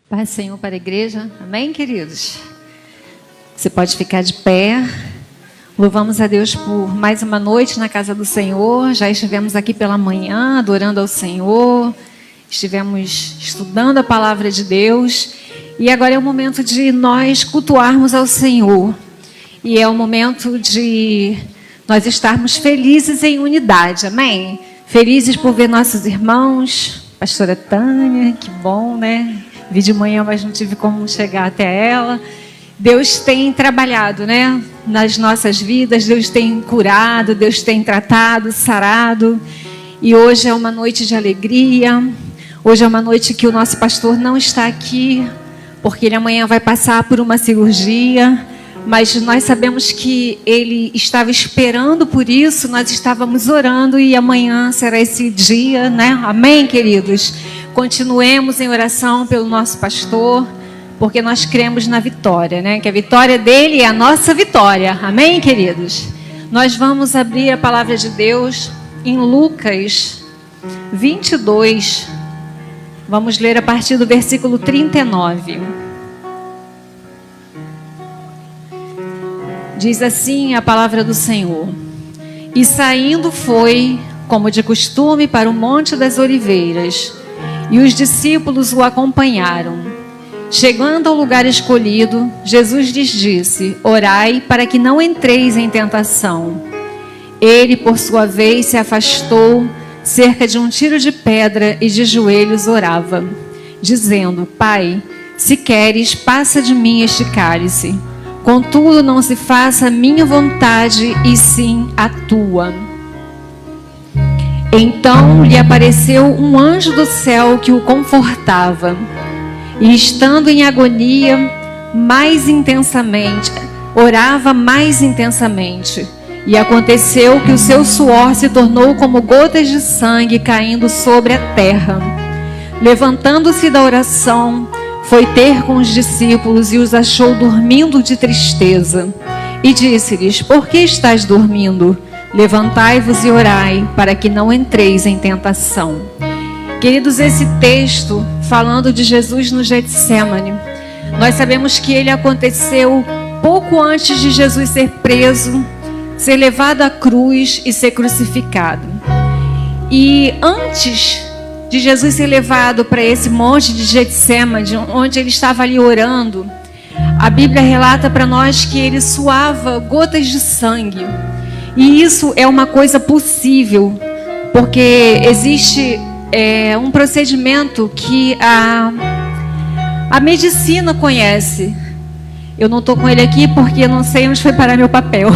Paz do Senhor para a igreja. Amém, queridos? Você pode ficar de pé. Louvamos a Deus por mais uma noite na casa do Senhor. Já estivemos aqui pela manhã adorando ao Senhor. Estivemos estudando a palavra de Deus. E agora é o momento de nós cultuarmos ao Senhor. E é o momento de nós estarmos felizes em unidade. Amém? Felizes por ver nossos irmãos. Pastora Tânia, que bom, né? Vi de manhã, mas não tive como chegar até ela. Deus tem trabalhado, né? Nas nossas vidas, Deus tem curado, Deus tem tratado, sarado. E hoje é uma noite de alegria. Hoje é uma noite que o nosso pastor não está aqui, porque ele amanhã vai passar por uma cirurgia. Mas nós sabemos que ele estava esperando por isso, nós estávamos orando e amanhã será esse dia, né? Amém, queridos? Continuemos em oração pelo nosso pastor, porque nós cremos na vitória, né? Que a vitória dele é a nossa vitória. Amém, queridos? Nós vamos abrir a palavra de Deus em Lucas 22. Vamos ler a partir do versículo 39. Diz assim a palavra do Senhor: E saindo foi, como de costume, para o Monte das Oliveiras, e os discípulos o acompanharam. Chegando ao lugar escolhido, Jesus lhes disse: Orai para que não entreis em tentação. Ele, por sua vez, se afastou cerca de um tiro de pedra e de joelhos orava, dizendo: Pai, se queres, passa de mim este cálice. Contudo, não se faça a minha vontade, e sim a tua. Então lhe apareceu um anjo do céu que o confortava. E estando em agonia mais intensamente, orava mais intensamente. E aconteceu que o seu suor se tornou como gotas de sangue caindo sobre a terra. Levantando-se da oração, foi ter com os discípulos e os achou dormindo de tristeza. E disse-lhes: Por que estáis dormindo? Levantai-vos e orai, para que não entreis em tentação. Queridos, esse texto, falando de Jesus no Getsêmani, nós sabemos que ele aconteceu pouco antes de Jesus ser preso, ser levado à cruz e ser crucificado. E antes de Jesus ser levado para esse monte de Getsêmani, onde ele estava ali orando, a Bíblia relata para nós que ele suava gotas de sangue. E isso é uma coisa possível, porque existe um procedimento que a medicina conhece. Eu não estou com ele aqui porque eu não sei onde foi parar meu papel.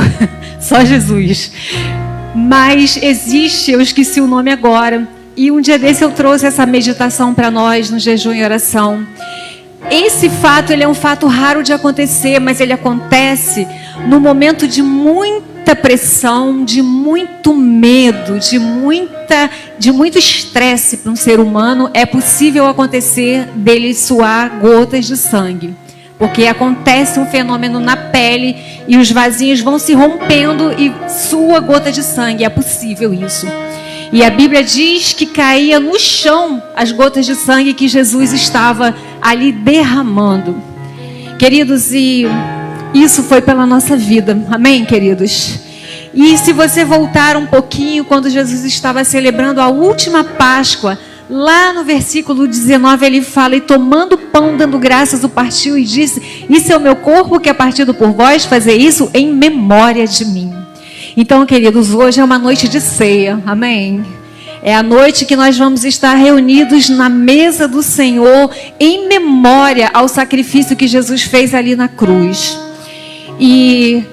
Só Jesus. Mas existe, eu esqueci o nome agora. E um dia desse eu trouxe essa meditação para nós no jejum e oração. Esse fato, ele é um fato raro de acontecer, mas ele acontece no momento de muita pressão, de muito medo, de muito estresse para um ser humano. É possível acontecer dele suar gotas de sangue, porque acontece um fenômeno na pele e os vasinhos vão se rompendo e sua gota de sangue. É possível isso. E a Bíblia diz que caía no chão as gotas de sangue que Jesus estava ali derramando. Queridos, e isso foi pela nossa vida. Amém, queridos? E se você voltar um pouquinho, quando Jesus estava celebrando a última Páscoa, lá no versículo 19 ele fala: E tomando o pão, dando graças, o partiu e disse: Isso é o meu corpo que é partido por vós, fazer isso em memória de mim. Então, queridos, hoje é uma noite de ceia, amém? É a noite que nós vamos estar reunidos na mesa do Senhor em memória ao sacrifício que Jesus fez ali na cruz. E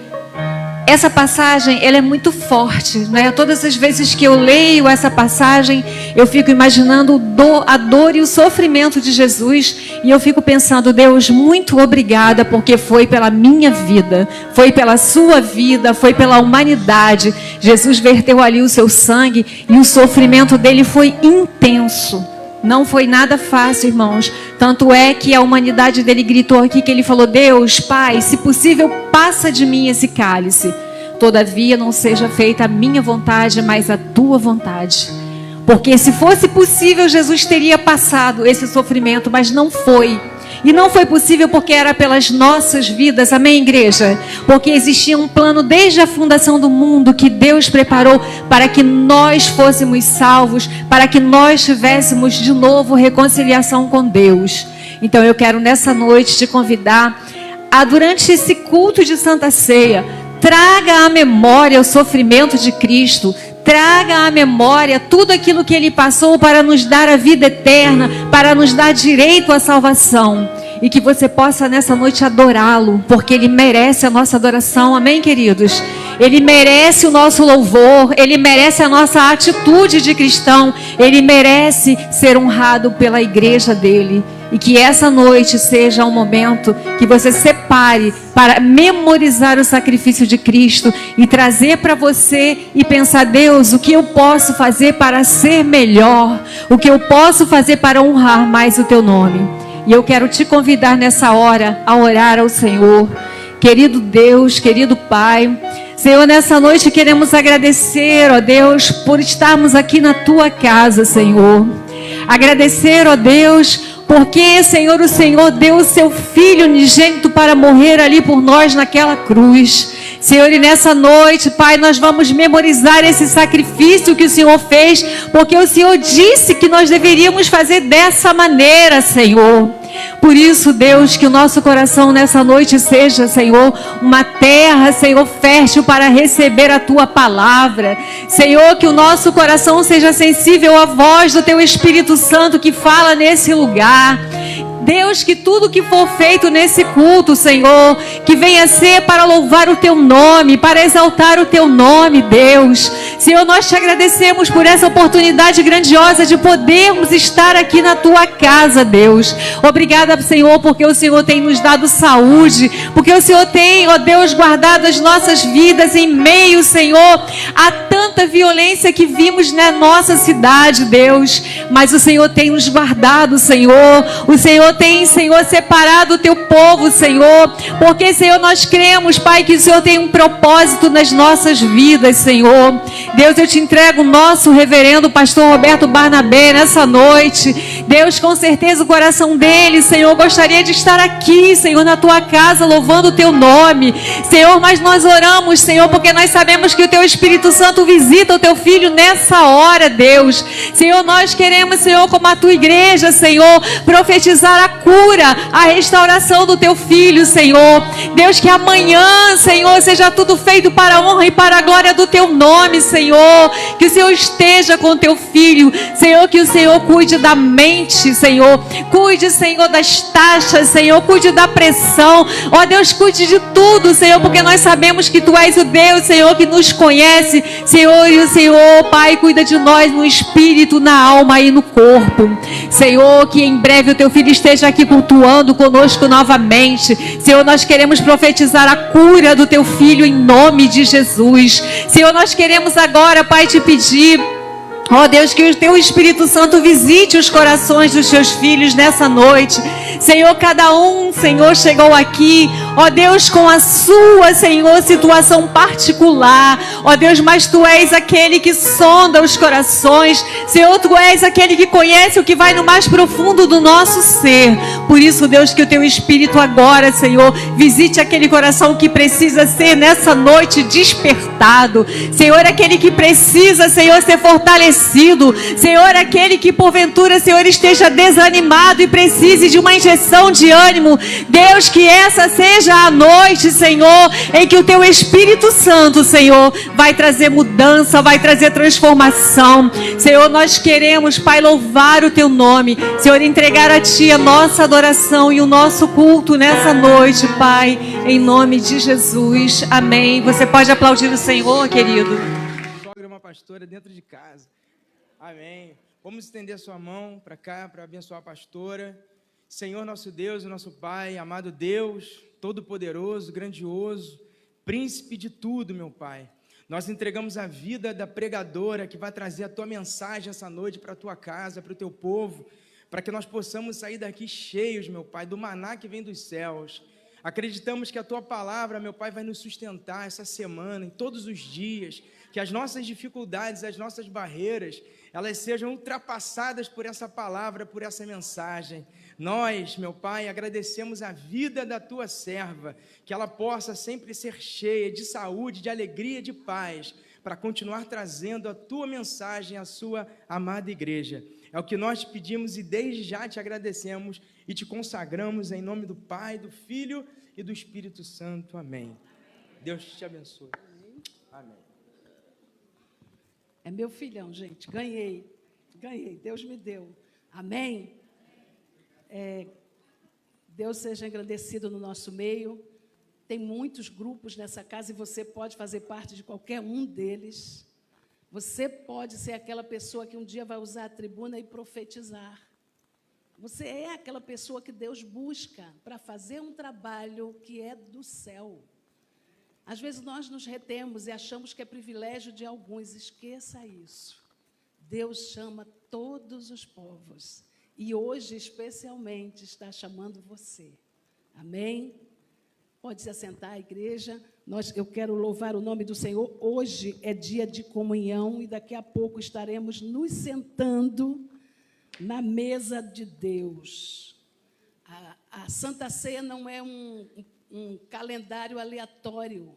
essa passagem, ela é muito forte, né? Todas as vezes que eu leio essa passagem, eu fico imaginando a dor e o sofrimento de Jesus, e eu fico pensando: Deus, muito obrigada, porque foi pela minha vida, foi pela sua vida, foi pela humanidade. Jesus verteu ali o seu sangue e o sofrimento dele foi intenso. Não foi nada fácil, irmãos. Tanto é que a humanidade dele gritou aqui, que ele falou: Deus, Pai, se possível, passa de mim esse cálice. Todavia, não seja feita a minha vontade, mas a tua vontade. Porque se fosse possível, Jesus teria passado esse sofrimento, mas não foi. E não foi possível porque era pelas nossas vidas, amém, igreja? Porque existia um plano desde a fundação do mundo que Deus preparou para que nós fôssemos salvos, para que nós tivéssemos de novo reconciliação com Deus. Então eu quero nessa noite te convidar a, durante esse culto de Santa Ceia, traga à memória o sofrimento de Cristo, traga à memória tudo aquilo que Ele passou para nos dar a vida eterna, para nos dar direito à salvação. E que você possa nessa noite adorá-lo, porque Ele merece a nossa adoração, amém, queridos? Ele merece o nosso louvor, Ele merece a nossa atitude de cristão, Ele merece ser honrado pela igreja dEle. E que essa noite seja um momento que você separe para memorizar o sacrifício de Cristo e trazer para você e pensar: Deus, o que eu posso fazer para ser melhor? O que eu posso fazer para honrar mais o Teu nome? E eu quero te convidar nessa hora a orar ao Senhor. Querido Deus, querido Pai, Senhor, nessa noite queremos agradecer, ó Deus, por estarmos aqui na Tua casa, Senhor. Agradecer, ó Deus, porque, Senhor, o Senhor deu o Seu Filho unigênito para morrer ali por nós naquela cruz. Senhor, e nessa noite, Pai, nós vamos memorizar esse sacrifício que o Senhor fez, porque o Senhor disse que nós deveríamos fazer dessa maneira, Senhor. Por isso, Deus, que o nosso coração nessa noite seja, Senhor, uma terra, Senhor, fértil para receber a Tua palavra. Senhor, que o nosso coração seja sensível à voz do Teu Espírito Santo que fala nesse lugar. Deus, que tudo que for feito nesse culto, Senhor, que venha ser para louvar o Teu nome, para exaltar o Teu nome, Deus. Senhor, nós te agradecemos por essa oportunidade grandiosa de podermos estar aqui na Tua casa, Deus. Obrigada, Senhor, porque o Senhor tem nos dado saúde, porque o Senhor tem, ó Deus, guardado as nossas vidas em meio, Senhor, a tanta violência que vimos na nossa cidade, Deus. Mas o Senhor tem nos guardado, Senhor. O Senhor tem, Senhor, separado o Teu povo, Senhor, porque, Senhor, nós cremos, Pai, que o Senhor tem um propósito nas nossas vidas, Senhor. Deus, eu te entrego o nosso reverendo pastor Roberto Barnabé nessa noite. Deus, com certeza o coração dele, Senhor, gostaria de estar aqui, Senhor, na Tua casa, louvando o Teu nome, Senhor, mas nós oramos, Senhor, porque nós sabemos que o Teu Espírito Santo visita o Teu Filho nessa hora, Deus. Senhor, nós queremos, Senhor, como a Tua igreja, Senhor, profetizar a cura, a restauração do Teu Filho, Senhor. Deus, que amanhã, Senhor, seja tudo feito para a honra e para a glória do Teu nome, Senhor. Que o Senhor esteja com o Teu Filho, Senhor, que o Senhor cuide da mente, Senhor, cuide, Senhor, das taxas, Senhor, cuide da pressão, ó Deus, cuide de tudo, Senhor, porque nós sabemos que Tu és o Deus, Senhor, que nos conhece, Senhor, e o Senhor, Pai, cuida de nós no espírito, na alma e no corpo, Senhor, que em breve o Teu Filho esteja aqui cultuando conosco novamente, Senhor, nós queremos profetizar a cura do Teu Filho em nome de Jesus, Senhor, nós queremos agora, Pai, te pedir, ó Deus, que o Teu Espírito Santo visite os corações dos Teus filhos nessa noite. Senhor, cada um, Senhor, chegou aqui, ó Deus, com a sua, Senhor, situação particular. Ó Deus, mas Tu és aquele que sonda os corações. Senhor, Tu és aquele que conhece o que vai no mais profundo do nosso ser. Por isso, Deus, que o Teu Espírito agora, Senhor, visite aquele coração que precisa ser nessa noite despertado. Senhor, aquele que precisa, Senhor, ser fortalecido. Senhor, aquele que porventura, Senhor, esteja desanimado e precise de uma injeção de ânimo. Deus, que essa seja a noite, Senhor, em que o Teu Espírito Santo, Senhor, vai trazer mudança, vai trazer transformação. Senhor, nós queremos, Pai, louvar o Teu nome. Senhor, entregar a Ti a nossa adoração e o nosso culto nessa noite, Pai, em nome de Jesus. Amém. Você pode aplaudir o Senhor, querido. Sogra, uma pastora dentro de casa. Amém. Vamos estender sua mão para cá, para abençoar a pastora. Senhor, nosso Deus e nosso Pai, amado Deus, todo-poderoso, grandioso, príncipe de tudo, meu Pai. Nós entregamos a vida da pregadora que vai trazer a Tua mensagem essa noite para a Tua casa, para o Teu povo, para que nós possamos sair daqui cheios, meu Pai, do maná que vem dos céus. Acreditamos que a Tua palavra, meu Pai, vai nos sustentar essa semana, em todos os dias, que as nossas dificuldades, as nossas barreiras, elas sejam ultrapassadas por essa palavra, por essa mensagem. Nós, meu Pai, agradecemos a vida da Tua serva, que ela possa sempre ser cheia de saúde, de alegria, de paz, para continuar trazendo a Tua mensagem à Sua amada igreja. É o que nós te pedimos e desde já te agradecemos e te consagramos em nome do Pai, do Filho e do Espírito Santo. Amém. Deus te abençoe. Amém. É meu filhão, gente. Ganhei. Deus me deu. Amém? Deus seja engrandecido no nosso meio. Tem muitos grupos nessa casa e você pode fazer parte de qualquer um deles. Você pode ser aquela pessoa que um dia vai usar a tribuna e profetizar. Você é aquela pessoa que Deus busca para fazer um trabalho que é do céu. Às vezes nós nos retemos e achamos que é privilégio de alguns. Esqueça isso. Deus chama todos os povos. E hoje, especialmente, está chamando você. Amém? Pode se assentar, igreja. Eu quero louvar o nome do Senhor. Hoje é dia de comunhão e daqui a pouco estaremos nos sentando na mesa de Deus. A Santa Ceia não é um calendário aleatório.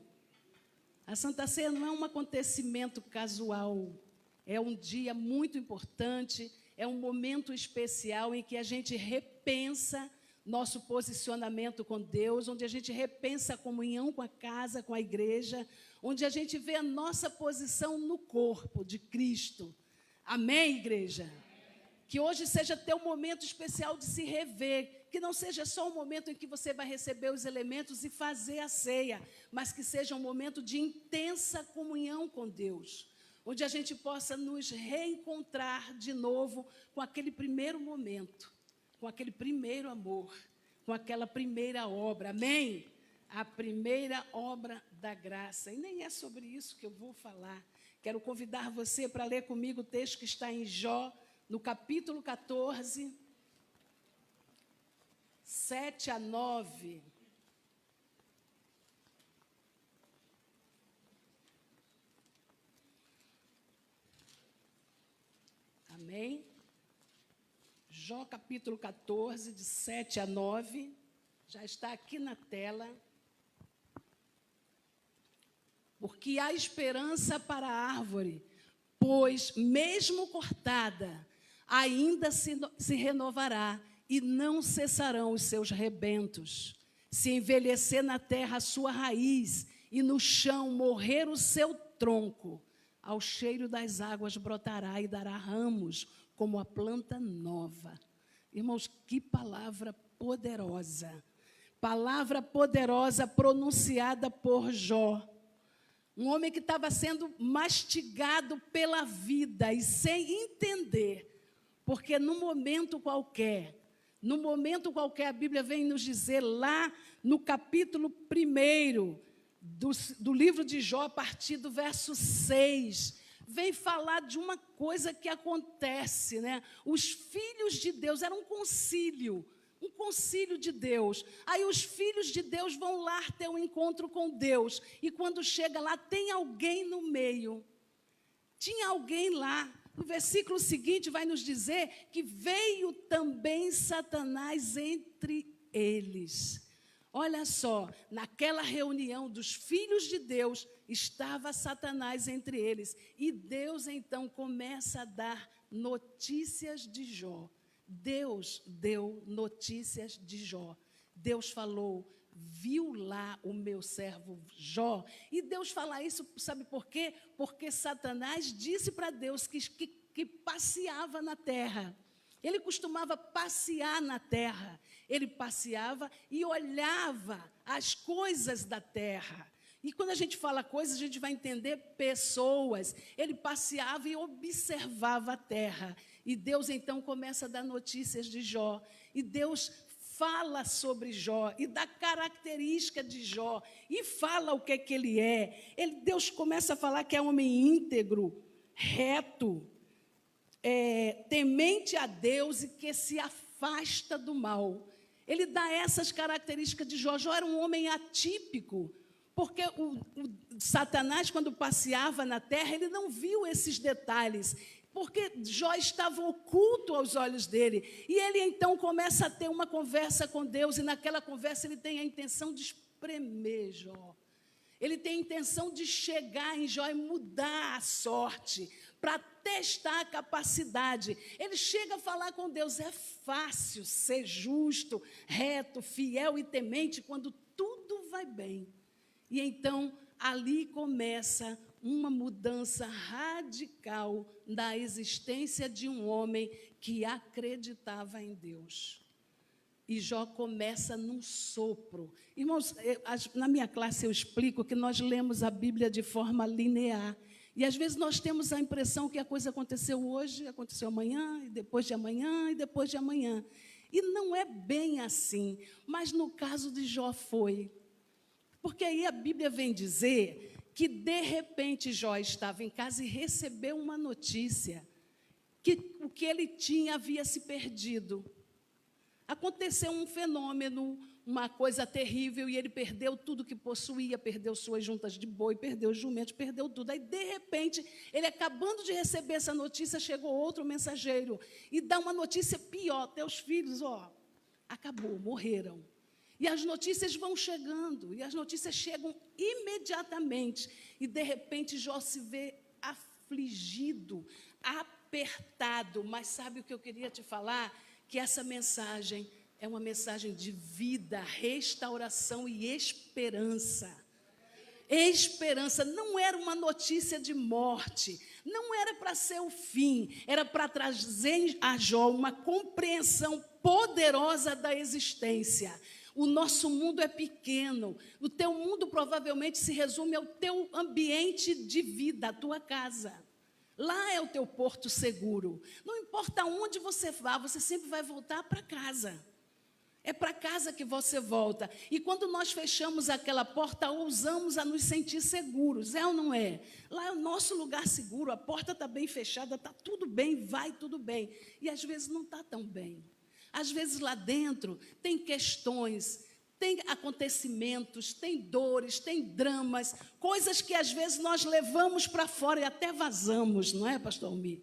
A Santa Ceia não é um acontecimento casual. É um dia muito importante, é um momento especial em que a gente repensa nosso posicionamento com Deus, onde a gente repensa a comunhão com a casa, com a igreja, onde a gente vê a nossa posição no corpo de Cristo. Amém, igreja? Que hoje seja teu momento especial de se rever, que não seja só um momento em que você vai receber os elementos e fazer a ceia, mas que seja um momento de intensa comunhão com Deus, onde a gente possa nos reencontrar de novo com aquele primeiro momento, com aquele primeiro amor, com aquela primeira obra, amém? A primeira obra da graça. E nem é sobre isso que eu vou falar. Quero convidar você para ler comigo o texto que está em Jó, no capítulo 14, 7 a 9. Amém? Jó capítulo 14, de 7 a 9. Já está aqui na tela. Porque há esperança para a árvore, pois, mesmo cortada, ainda se renovará, e não cessarão os seus rebentos. Se envelhecer na terra a sua raiz, e no chão morrer o seu tronco, ao cheiro das águas brotará e dará ramos, como a planta nova. Irmãos, que palavra poderosa. Palavra poderosa pronunciada por Jó. Um homem que estava sendo mastigado pela vida e sem entender. Porque num momento qualquer, a Bíblia vem nos dizer lá no capítulo 1 do livro de Jó, a partir do verso 6, vem falar de uma coisa que acontece, né? Os filhos de Deus, era um concílio de Deus. Aí os filhos de Deus vão lá ter um encontro com Deus, e quando chega lá, tem alguém no meio. Tinha alguém lá. No versículo seguinte vai nos dizer que veio também Satanás entre eles. Olha só, naquela reunião dos filhos de Deus, estava Satanás entre eles. E Deus então começa a dar notícias de Jó. Deus deu notícias de Jó. Deus falou: viu lá o meu servo Jó? E Deus fala isso, sabe por quê? Porque Satanás disse para Deus que passeava na terra. Ele costumava passear na terra. Ele passeava e olhava as coisas da terra. E quando a gente fala coisas, a gente vai entender pessoas. Ele passeava e observava a terra. E Deus então começa a dar notícias de Jó. E Deus fala sobre Jó e dá característica de Jó. E fala o que ele é. Deus começa a falar que é um homem íntegro, reto, temente a Deus e que se afasta do mal. Ele dá essas características de Jó. Jó era um homem atípico, porque o Satanás, quando passeava na terra, ele não viu esses detalhes. porque Jó estava oculto aos olhos dele. E ele então começa a ter uma conversa com Deus, e naquela conversa ele tem a intenção de espremer Jó. Ele tem a intenção de chegar em Jó e mudar a sorte, para testar a capacidade. Ele chega a falar com Deus: é fácil ser justo, reto, fiel e temente quando tudo vai bem. E então ali começa uma mudança radical da existência de um homem que acreditava em Deus. E Jó começa num sopro. Irmãos, na minha classe eu explico que nós lemos a Bíblia de forma linear. E às vezes nós temos a impressão que a coisa aconteceu hoje, aconteceu amanhã, e depois de amanhã, e depois de amanhã. E não é bem assim, mas no caso de Jó foi. Porque aí a Bíblia vem dizer que de repente Jó estava em casa e recebeu uma notícia que o que ele tinha havia se perdido. Aconteceu um fenômeno, uma coisa terrível, e ele perdeu tudo que possuía, perdeu suas juntas de boi, perdeu os jumentos, perdeu tudo. Aí, de repente, ele acabando de receber essa notícia, chegou outro mensageiro e dá uma notícia pior: teus filhos, acabou, morreram. E as notícias vão chegando, e as notícias chegam imediatamente, e de repente Jó se vê afligido, apertado. Mas sabe o que eu queria te falar? Que essa mensagem é uma mensagem de vida, restauração e esperança. Esperança, não era uma notícia de morte, não era para ser o fim, era para trazer a Jó uma compreensão poderosa da existência. O nosso mundo é pequeno, o teu mundo provavelmente se resume ao teu ambiente de vida, a tua casa. Lá é o teu porto seguro. Não importa onde você vá, você sempre vai voltar para casa. É para casa que você volta. E quando nós fechamos aquela porta, ousamos a nos sentir seguros, é ou não é? Lá é o nosso lugar seguro, a porta está bem fechada, está tudo bem, vai tudo bem. E às vezes não está tão bem. Às vezes lá dentro tem questões, tem acontecimentos, tem dores, tem dramas, coisas que às vezes nós levamos para fora e até vazamos, não é, pastor Almir?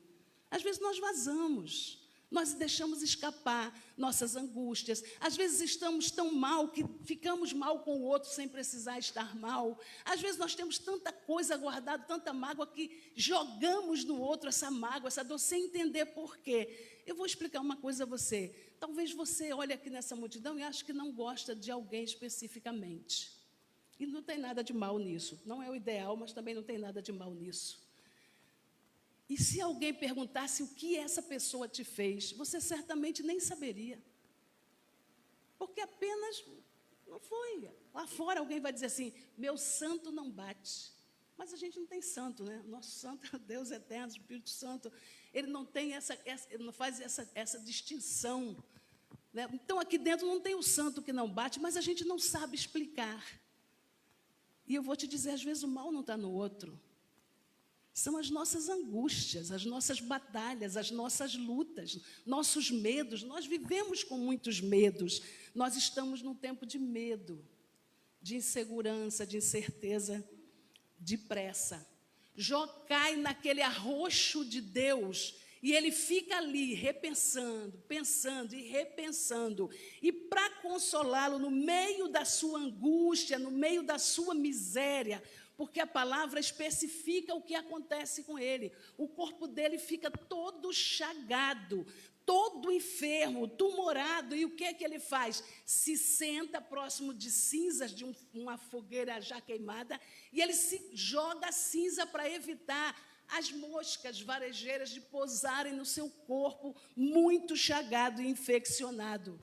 Às vezes nós vazamos, nós deixamos escapar nossas angústias. Às vezes estamos tão mal que ficamos mal com o outro sem precisar estar mal. Às vezes nós temos tanta coisa guardada, tanta mágoa, que jogamos no outro essa mágoa, essa dor, sem entender por quê. Eu vou explicar uma coisa a você. Talvez você olhe aqui nessa multidão e ache que não gosta de alguém especificamente. E não tem nada de mal nisso. Não é o ideal, mas também não tem nada de mal nisso. E se alguém perguntasse o que essa pessoa te fez, você certamente nem saberia. Porque apenas não foi. Lá fora alguém vai dizer assim: meu santo não bate. Mas a gente não tem santo, né? Nosso santo é Deus eterno, o Espírito Santo. Ele não tem ele não faz essa distinção, né? Então, aqui dentro não tem o santo que não bate, mas a gente não sabe explicar. E eu vou te dizer, às vezes o mal não está no outro. São as nossas angústias, as nossas batalhas, as nossas lutas, nossos medos. Nós vivemos com muitos medos. Nós estamos num tempo de medo, de insegurança, de incerteza, de pressa. Jó cai naquele arroxo de Deus e ele fica ali repensando, pensando e repensando. E para consolá-lo no meio da sua angústia, no meio da sua miséria, porque a palavra especifica o que acontece com ele. O corpo dele fica todo chagado, todo enfermo, tumorado. E o que é que ele faz? Se senta próximo de cinzas de uma fogueira já queimada e ele se joga cinza para evitar as moscas varejeiras de pousarem no seu corpo muito chagado e infeccionado.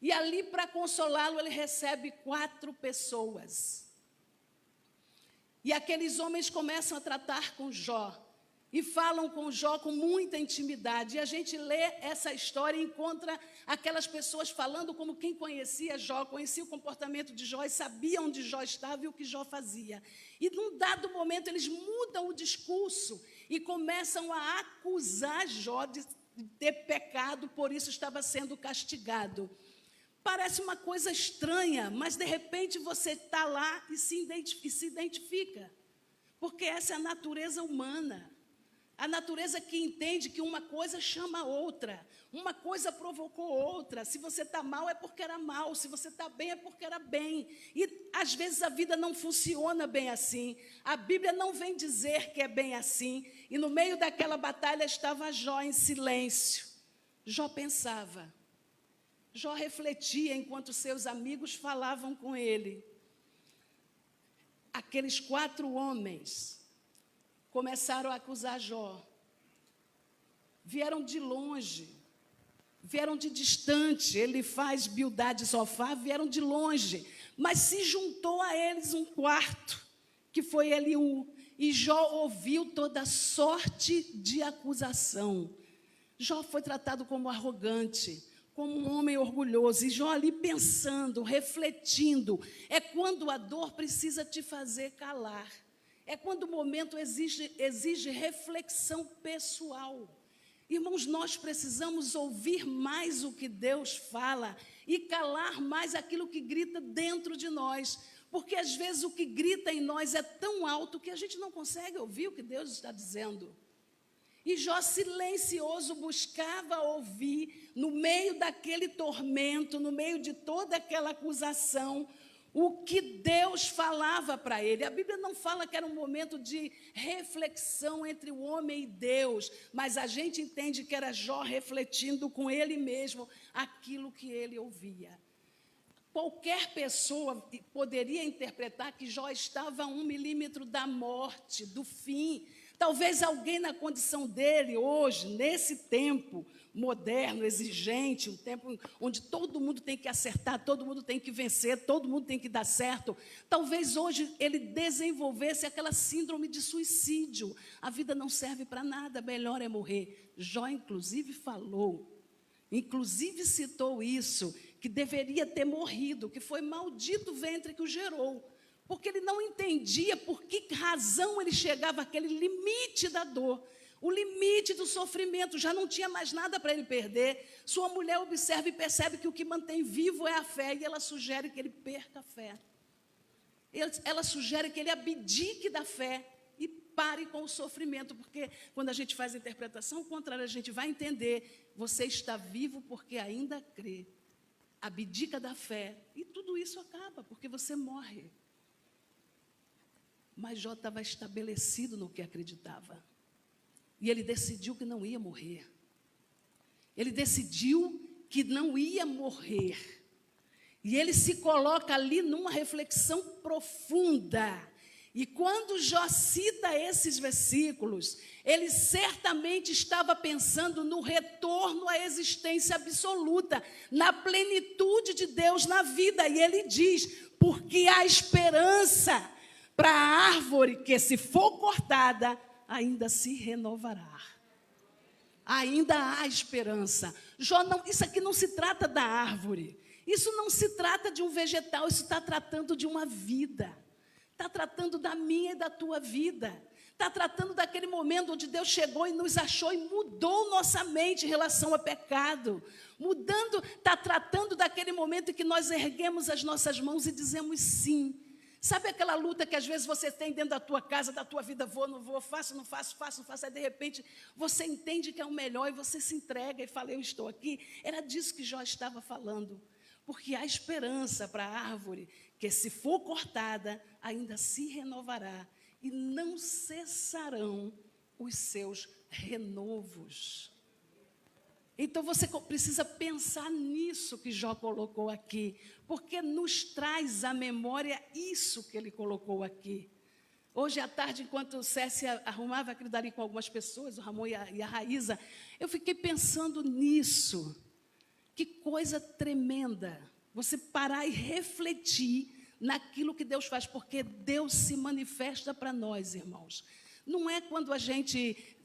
E ali, para consolá-lo, ele recebe 4 pessoas. E aqueles homens começam a tratar com Jó e falam com Jó com muita intimidade. E a gente lê essa história e encontra aquelas pessoas falando como quem conhecia Jó, conhecia o comportamento de Jó e sabia onde Jó estava e o que Jó fazia. E num dado momento eles mudam o discurso e começam a acusar Jó de ter pecado, por isso estava sendo castigado. Parece uma coisa estranha, mas de repente você está lá e se identifica. Porque essa é a natureza humana. A natureza que entende que uma coisa chama a outra, uma coisa provocou outra. Se você está mal é porque era mal, se você está bem é porque era bem. E às vezes a vida não funciona bem assim. A Bíblia não vem dizer que é bem assim. E no meio daquela batalha estava Jó em silêncio. Jó pensava, Jó refletia enquanto seus amigos falavam com ele. Aqueles 4 homens começaram a acusar Jó. Vieram de longe, vieram de distante. Ele faz Bildade Zofar, vieram de longe. Mas se juntou a eles um quarto, que foi Eliú. E Jó ouviu toda sorte de acusação. Jó foi tratado como arrogante, como um homem orgulhoso. E Jó ali pensando, refletindo. É quando a dor precisa te fazer calar. É quando o momento exige reflexão pessoal. Irmãos, nós precisamos ouvir mais o que Deus fala e calar mais aquilo que grita dentro de nós. Porque às vezes o que grita em nós é tão alto que a gente não consegue ouvir o que Deus está dizendo. E Jó, silencioso, buscava ouvir, no meio daquele tormento, no meio de toda aquela acusação, o que Deus falava para ele. A Bíblia não fala que era um momento de reflexão entre o homem e Deus, mas a gente entende que era Jó refletindo com ele mesmo aquilo que ele ouvia. Qualquer pessoa poderia interpretar que Jó estava a 1 milímetro da morte, do fim. Talvez alguém na condição dele hoje, nesse tempo moderno, exigente, um tempo onde todo mundo tem que acertar, todo mundo tem que vencer, todo mundo tem que dar certo, talvez hoje ele desenvolvesse aquela síndrome de suicídio. A vida não serve para nada, melhor é morrer. Jó, inclusive, falou, inclusive citou isso, que deveria ter morrido, que foi maldito o ventre que o gerou. Porque ele não entendia por que razão ele chegava àquele limite da dor, o limite do sofrimento, já não tinha mais nada para ele perder. Sua mulher observa e percebe que o que mantém vivo é a fé, e ela sugere que ele perca a fé. Ela sugere que ele abdique da fé e pare com o sofrimento, porque quando a gente faz a interpretação contrária, a gente vai entender, você está vivo porque ainda crê. Abdica da fé, e tudo isso acaba, porque você morre. Mas Jó estava estabelecido no que acreditava. E ele decidiu que não ia morrer. Ele decidiu que não ia morrer. E ele se coloca ali numa reflexão profunda. E quando Jó cita esses versículos, ele certamente estava pensando no retorno à existência absoluta, na plenitude de Deus na vida. E ele diz, porque há esperança para a árvore que, se for cortada, ainda se renovará. Ainda há esperança. Jó, não, isso aqui não se trata da árvore. Isso não se trata de um vegetal, isso está tratando de uma vida. Está tratando da minha e da tua vida. Está tratando daquele momento onde Deus chegou e nos achou e mudou nossa mente em relação ao pecado. Está tratando daquele momento em que nós erguemos as nossas mãos e dizemos sim. Sabe aquela luta que às vezes você tem dentro da tua casa, da tua vida, vou, não vou, faço, não faço, faço, não faço, aí de repente você entende que é o melhor e você se entrega e fala, eu estou aqui. Era disso que Jó estava falando, porque há esperança para a árvore, que se for cortada, ainda se renovará e não cessarão os seus renovos. Então você precisa pensar nisso que Jó colocou aqui, porque nos traz à memória isso que ele colocou aqui. Hoje à tarde, enquanto o Cécia arrumava aquilo dali com algumas pessoas, o Ramon e a Raíza, eu fiquei pensando nisso. Que coisa tremenda, você parar e refletir naquilo que Deus faz, porque Deus se manifesta para nós, irmãos. Não é quando a gente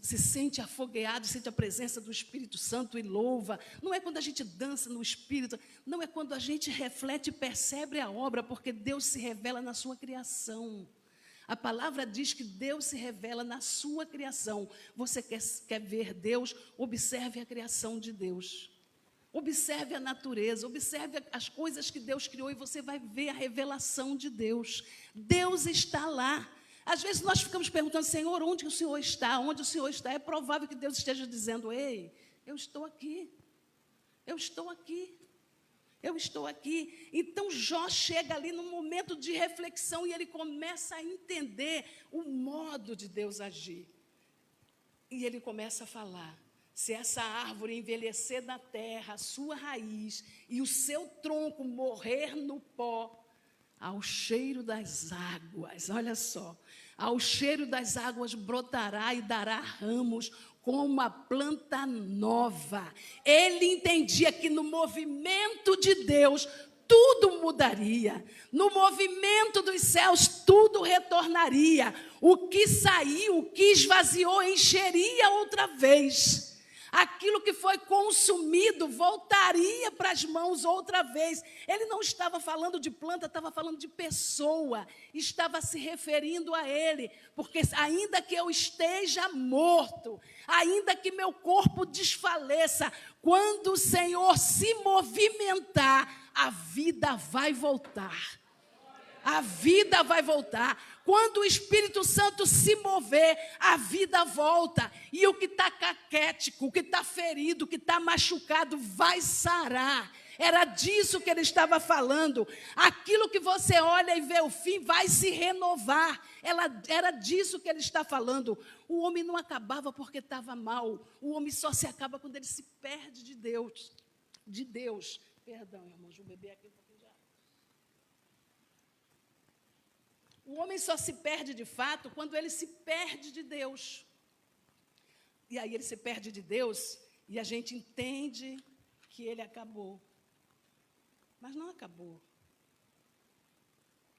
se sente afogueado, sente a presença do Espírito Santo e louva. Não é quando a gente dança no Espírito. Não é quando a gente reflete e percebe a obra, porque Deus se revela na sua criação. A palavra diz que Deus se revela na sua criação. Você quer ver Deus? Observe a criação de Deus. Observe a natureza, observe as coisas que Deus criou e você vai ver a revelação de Deus. Deus está lá. Às vezes nós ficamos perguntando, Senhor, onde o Senhor está? Onde o Senhor está? É provável que Deus esteja dizendo, ei, eu estou aqui. Eu estou aqui. Eu estou aqui. Então Jó chega ali num momento de reflexão e ele começa a entender o modo de Deus agir. E ele começa a falar, se essa árvore envelhecer na terra, a sua raiz e o seu tronco morrer no pó, ao cheiro das águas, olha só, ao cheiro das águas brotará e dará ramos como a planta nova. Ele entendia que no movimento de Deus tudo mudaria. No movimento dos céus tudo retornaria. O que saiu, o que esvaziou, encheria outra vez. Aquilo que foi consumido voltaria para as mãos outra vez. Ele não estava falando de planta, estava falando de pessoa. Estava se referindo a ele. Porque ainda que eu esteja morto, ainda que meu corpo desfaleça, quando o Senhor se movimentar, a vida vai voltar. A vida vai voltar. Quando o Espírito Santo se mover, a vida volta. E o que está caquético, o que está ferido, o que está machucado, vai sarar. Era disso que ele estava falando. Aquilo que você olha e vê o fim, vai se renovar. Era disso que ele está falando. O homem não acabava porque estava mal. O homem só se acaba quando ele se perde de Deus. De Deus. Perdão, irmãos, vou beber aqui um pouquinho de água. O homem só se perde de fato quando ele se perde de Deus. E aí ele se perde de Deus e a gente entende que ele acabou. Mas não acabou.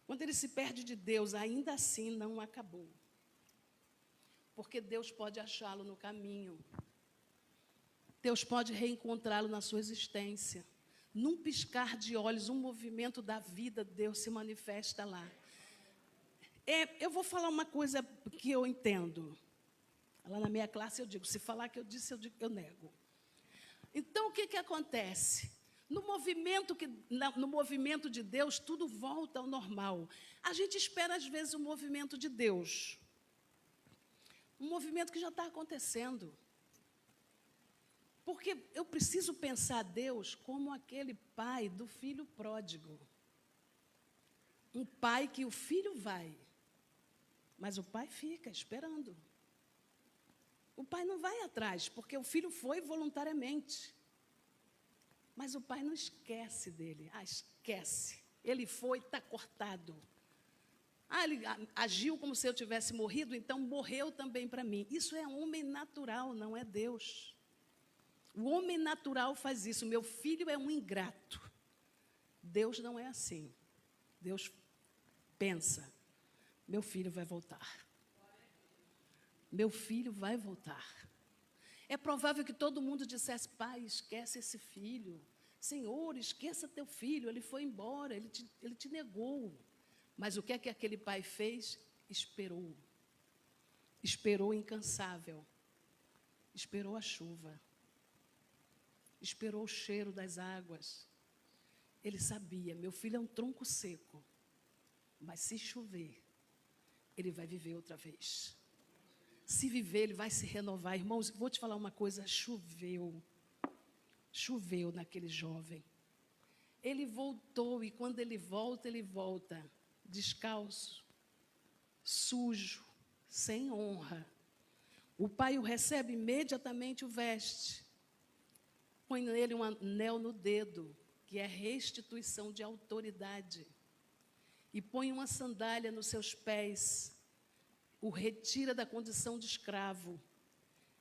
Quando ele se perde de Deus, ainda assim não acabou. Porque Deus pode achá-lo no caminho. Deus pode reencontrá-lo na sua existência. Num piscar de olhos, um movimento da vida, Deus se manifesta lá. Eu vou falar uma coisa que eu entendo. Lá na minha classe eu digo, se falar que eu disse, eu nego. Então, o que acontece? No movimento de Deus, tudo volta ao normal. A gente espera, às vezes, o movimento de Deus. Um movimento que já está acontecendo. Porque eu preciso pensar Deus como aquele pai do filho pródigo. Um pai que o filho vai, mas o pai fica esperando. O pai não vai atrás, porque o filho foi voluntariamente. Mas o pai não esquece dele. Esquece. Ele foi, está cortado. Ele agiu como se eu tivesse morrido, então morreu também para mim. Isso é homem natural, não é Deus. O homem natural faz isso. Meu filho é um ingrato. Deus não é assim. Deus pensa, meu filho vai voltar. Meu filho vai voltar. É provável que todo mundo dissesse, pai, esquece esse filho. Senhor, esqueça teu filho, ele foi embora, ele te negou. Mas o que é que aquele pai fez? Esperou. Esperou incansável. Esperou a chuva. Esperou o cheiro das águas. Ele sabia, meu filho é um tronco seco, mas se chover, ele vai viver outra vez. Se viver, ele vai se renovar. Irmãos, vou te falar uma coisa, choveu naquele jovem. Ele voltou, e quando ele volta descalço, sujo, sem honra. O pai o recebe imediatamente, o veste, põe nele um anel no dedo, que é restituição de autoridade, e põe uma sandália nos seus pés, o retira da condição de escravo,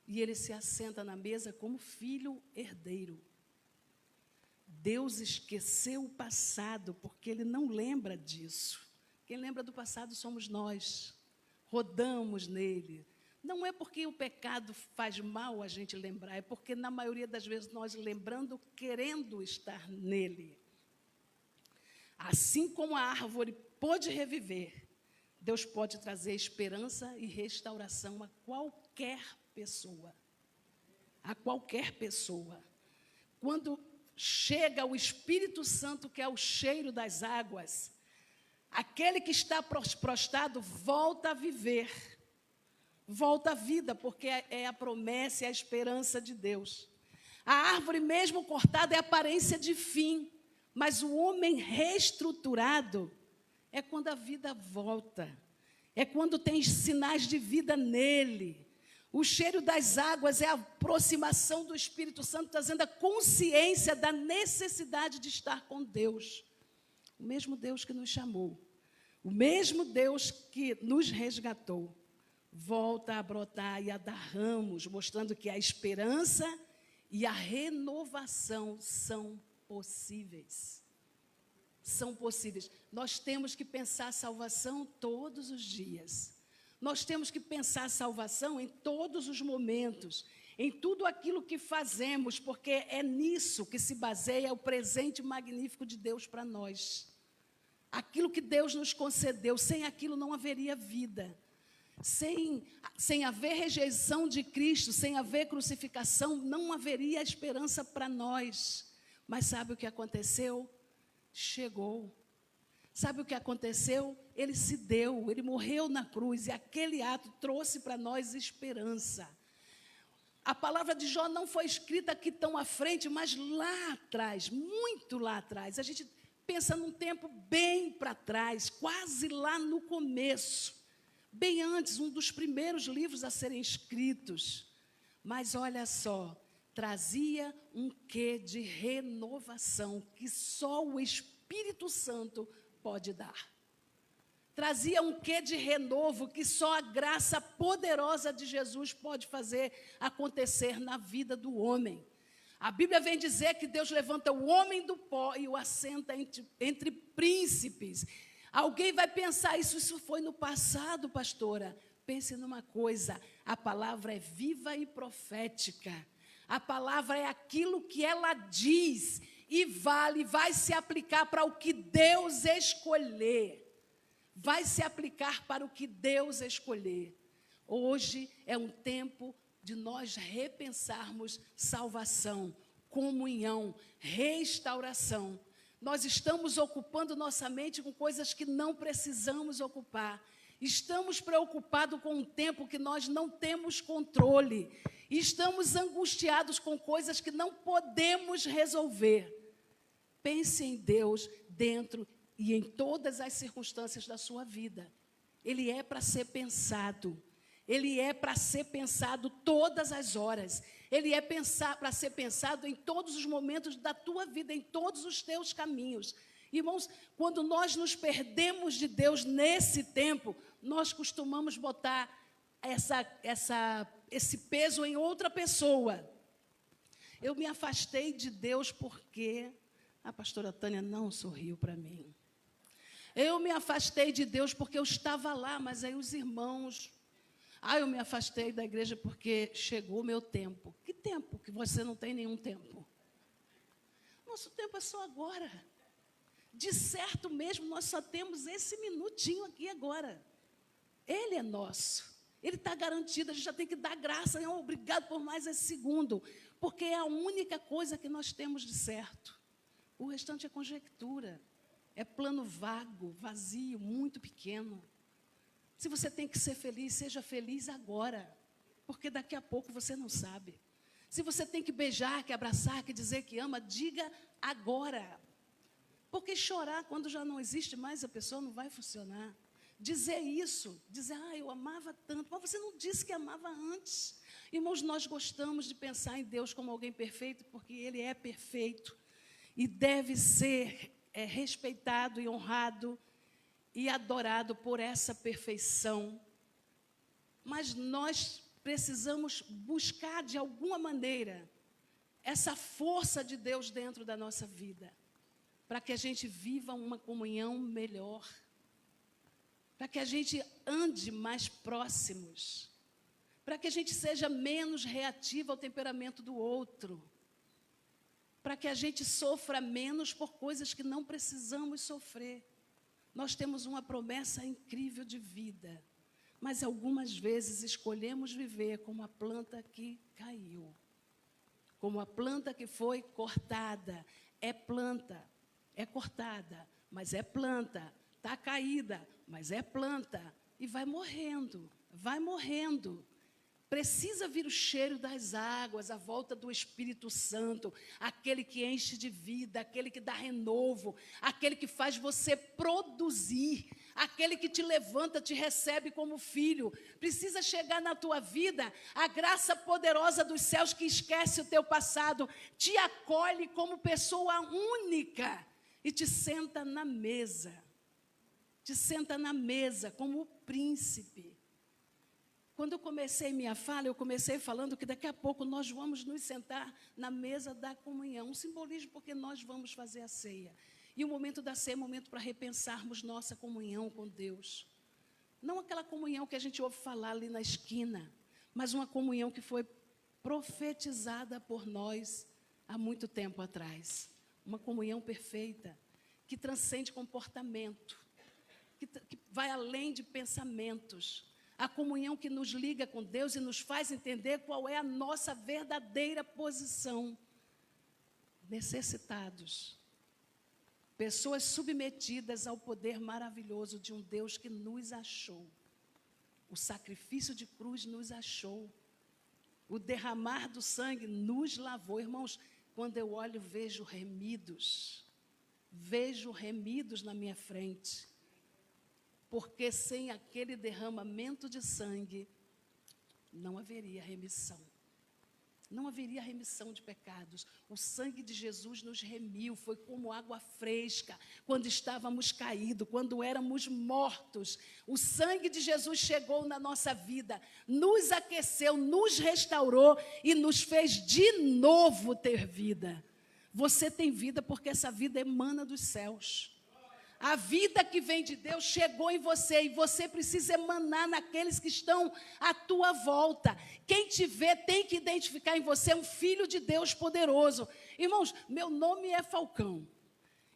e ele se assenta na mesa como filho herdeiro. Deus esqueceu o passado, porque Ele não lembra disso. Quem lembra do passado somos nós, rodamos nele. Não é porque o pecado faz mal a gente lembrar, é porque, na maioria das vezes, nós lembrando, querendo estar nele. Assim como a árvore pôde reviver, Deus pode trazer esperança e restauração a qualquer pessoa. A qualquer pessoa. Quando chega o Espírito Santo, que é o cheiro das águas, Aquele que está prostrado volta a viver, volta à vida, porque é a promessa e a esperança de Deus. A árvore mesmo cortada é aparência de fim, mas o homem reestruturado é quando a vida volta, é quando tem sinais de vida nele. O cheiro das águas é a aproximação do Espírito Santo, trazendo a consciência da necessidade de estar com Deus. O mesmo Deus que nos chamou, o mesmo Deus que nos resgatou, volta a brotar e a dar ramos, mostrando que a esperança e a renovação são possíveis. São possíveis. Nós temos que pensar a salvação todos os dias. Nós temos que pensar a salvação em todos os momentos, em tudo aquilo que fazemos, porque é nisso que se baseia o presente magnífico de Deus para nós. Aquilo que Deus nos concedeu, sem aquilo não haveria vida. Sem haver rejeição de Cristo, sem haver crucificação, não haveria esperança para nós. Mas sabe o que aconteceu? Chegou. Sabe o que aconteceu? Ele se deu, ele morreu na cruz, e aquele ato trouxe para nós esperança. A palavra de Jó não foi escrita aqui tão à frente, mas lá atrás, muito lá atrás. A gente pensa num tempo bem para trás, quase lá no começo, bem antes, um dos primeiros livros a serem escritos. Mas olha só, trazia um quê de renovação que só o Espírito Santo pode dar. Trazia um quê de renovo que só a graça poderosa de Jesus pode fazer acontecer na vida do homem. A Bíblia vem dizer que Deus levanta o homem do pó e o assenta entre príncipes. Alguém vai pensar, isso foi no passado, pastora. Pense numa coisa, a palavra é viva e profética. A palavra é aquilo que ela diz e vai se aplicar para o que Deus escolher. Vai se aplicar para o que Deus escolher. Hoje é um tempo de nós repensarmos salvação, comunhão, restauração. Nós estamos ocupando nossa mente com coisas que não precisamos ocupar. Estamos preocupados com um tempo que nós não temos controle. Estamos angustiados com coisas que não podemos resolver. Pense em Deus dentro e em todas as circunstâncias da sua vida. Ele é para ser pensado. Ele é para ser pensado todas as horas. Ele é para ser pensado em todos os momentos da tua vida, em todos os teus caminhos. Irmãos, quando nós nos perdemos de Deus nesse tempo, nós costumamos botar esse peso em outra pessoa. Eu me afastei de Deus porque a pastora Tânia não sorriu para mim. Eu me afastei de Deus porque eu estava lá, mas aí os irmãos... eu me afastei da igreja porque chegou o meu tempo. Que tempo? Que você não tem nenhum tempo. Nosso tempo é só agora. De certo mesmo, nós só temos esse minutinho aqui agora. Ele é nosso. Ele está garantido, a gente já tem que dar graça. Obrigado por mais esse segundo. Porque é a única coisa que nós temos de certo. O restante é conjectura. É plano vago, vazio, muito pequeno. Se você tem que ser feliz, seja feliz agora. Porque daqui a pouco você não sabe. Se você tem que beijar, que abraçar, que dizer que ama, diga agora. Porque chorar quando já não existe mais a pessoa não vai funcionar. Dizer isso, dizer, eu amava tanto, mas você não disse que amava antes. Irmãos, nós gostamos de pensar em Deus como alguém perfeito, porque Ele é perfeito. E deve ser respeitado e honrado e adorado por essa perfeição. Mas nós precisamos buscar, de alguma maneira, essa força de Deus dentro da nossa vida, para que a gente viva uma comunhão melhor, para que a gente ande mais próximos, para que a gente seja menos reativo ao temperamento do outro, para que a gente sofra menos por coisas que não precisamos sofrer. Nós temos uma promessa incrível de vida, mas algumas vezes escolhemos viver como a planta que caiu, como a planta que foi cortada. É planta, é cortada, mas é planta. está caída, mas é planta, e vai morrendo, vai morrendo. Precisa vir o cheiro das águas, a volta do Espírito Santo, aquele que enche de vida, aquele que dá renovo, aquele que faz você produzir, aquele que te levanta, te recebe como filho. Precisa chegar na tua vida a graça poderosa dos céus que esquece o teu passado, te acolhe como pessoa única e te senta na mesa. Te senta na mesa como o príncipe. Quando eu comecei minha fala, eu comecei falando que daqui a pouco nós vamos nos sentar na mesa da comunhão. Um simbolismo porque nós vamos fazer a ceia. E o momento da ceia é um momento para repensarmos nossa comunhão com Deus. Não aquela comunhão que a gente ouve falar ali na esquina, mas uma comunhão que foi profetizada por nós há muito tempo atrás. Uma comunhão perfeita, que transcende comportamento, que vai além de pensamentos. A comunhão que nos liga com Deus e nos faz entender qual é a nossa verdadeira posição. Necessitados. Pessoas submetidas ao poder maravilhoso de um Deus que nos achou. O sacrifício de cruz nos achou. O derramar do sangue nos lavou. Irmãos, quando eu olho, vejo remidos. Vejo remidos na minha frente. Porque sem aquele derramamento de sangue, não haveria remissão. Não haveria remissão de pecados. O sangue de Jesus nos remiu, foi como água fresca, quando estávamos caídos, quando éramos mortos. O sangue de Jesus chegou na nossa vida, nos aqueceu, nos restaurou e nos fez de novo ter vida. Você tem vida porque essa vida emana dos céus. A vida que vem de Deus chegou em você e você precisa emanar naqueles que estão à tua volta. Quem te vê tem que identificar em você um filho de Deus poderoso. Irmãos, meu nome é Falcão.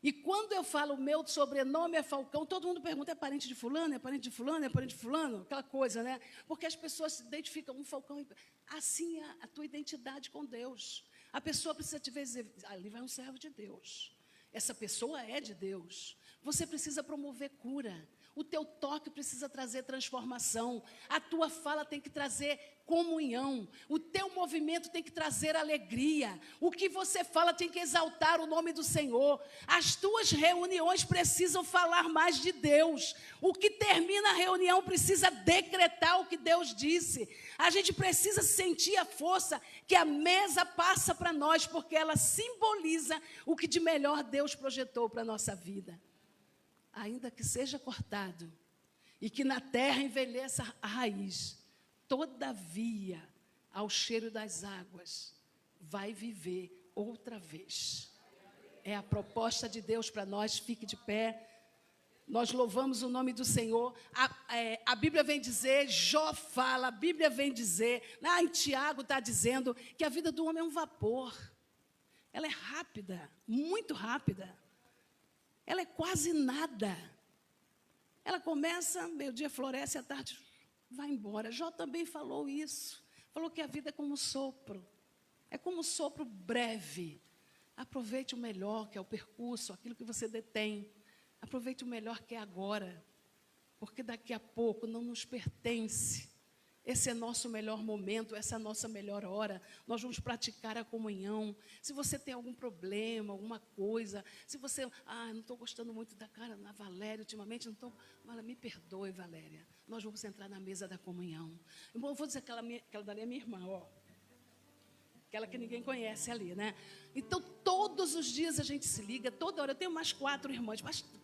E quando eu falo o meu sobrenome é Falcão, todo mundo pergunta, é parente de fulano, é parente de fulano, é parente de fulano? Aquela coisa, né? Porque as pessoas se identificam, um Falcão. Assim é a tua identidade com Deus. A pessoa precisa te ver e dizer, ali vai um servo de Deus. Essa pessoa é de Deus. Você precisa promover cura. O teu toque precisa trazer transformação. A tua fala tem que trazer comunhão. O teu movimento tem que trazer alegria. O que você fala tem que exaltar o nome do Senhor. As tuas reuniões precisam falar mais de Deus. O que termina a reunião precisa decretar o que Deus disse. A gente precisa sentir a força que a mesa passa para nós, porque ela simboliza o que de melhor Deus projetou para a nossa vida. Ainda que seja cortado, e que na terra envelheça a raiz, todavia, ao cheiro das águas, vai viver outra vez. É a proposta de Deus para nós, fique de pé. Nós louvamos o nome do Senhor. A Bíblia vem dizer, Jó fala, a Bíblia vem dizer, lá em Tiago está dizendo que a vida do homem é um vapor. Ela é rápida, muito rápida. Ela é quase nada. Ela começa, meio-dia floresce, à tarde vai embora. Jó também falou isso. Falou que a vida é como um sopro. É como um sopro breve. Aproveite o melhor, que é o percurso, aquilo que você detém. Aproveite o melhor que é agora. Porque daqui a pouco não nos pertence. Esse é nosso melhor momento, essa é a nossa melhor hora. Nós vamos praticar a comunhão. Se você tem algum problema, alguma coisa, se você, não estou gostando muito da cara da Valéria ultimamente, não estou, me perdoe, Valéria. Nós vamos entrar na mesa da comunhão. Eu vou dizer que aquela dali é minha irmã, ó. Aquela que ninguém conhece ali, né? Então, todos os dias a gente se liga, toda hora. Eu tenho mais 4 irmãs,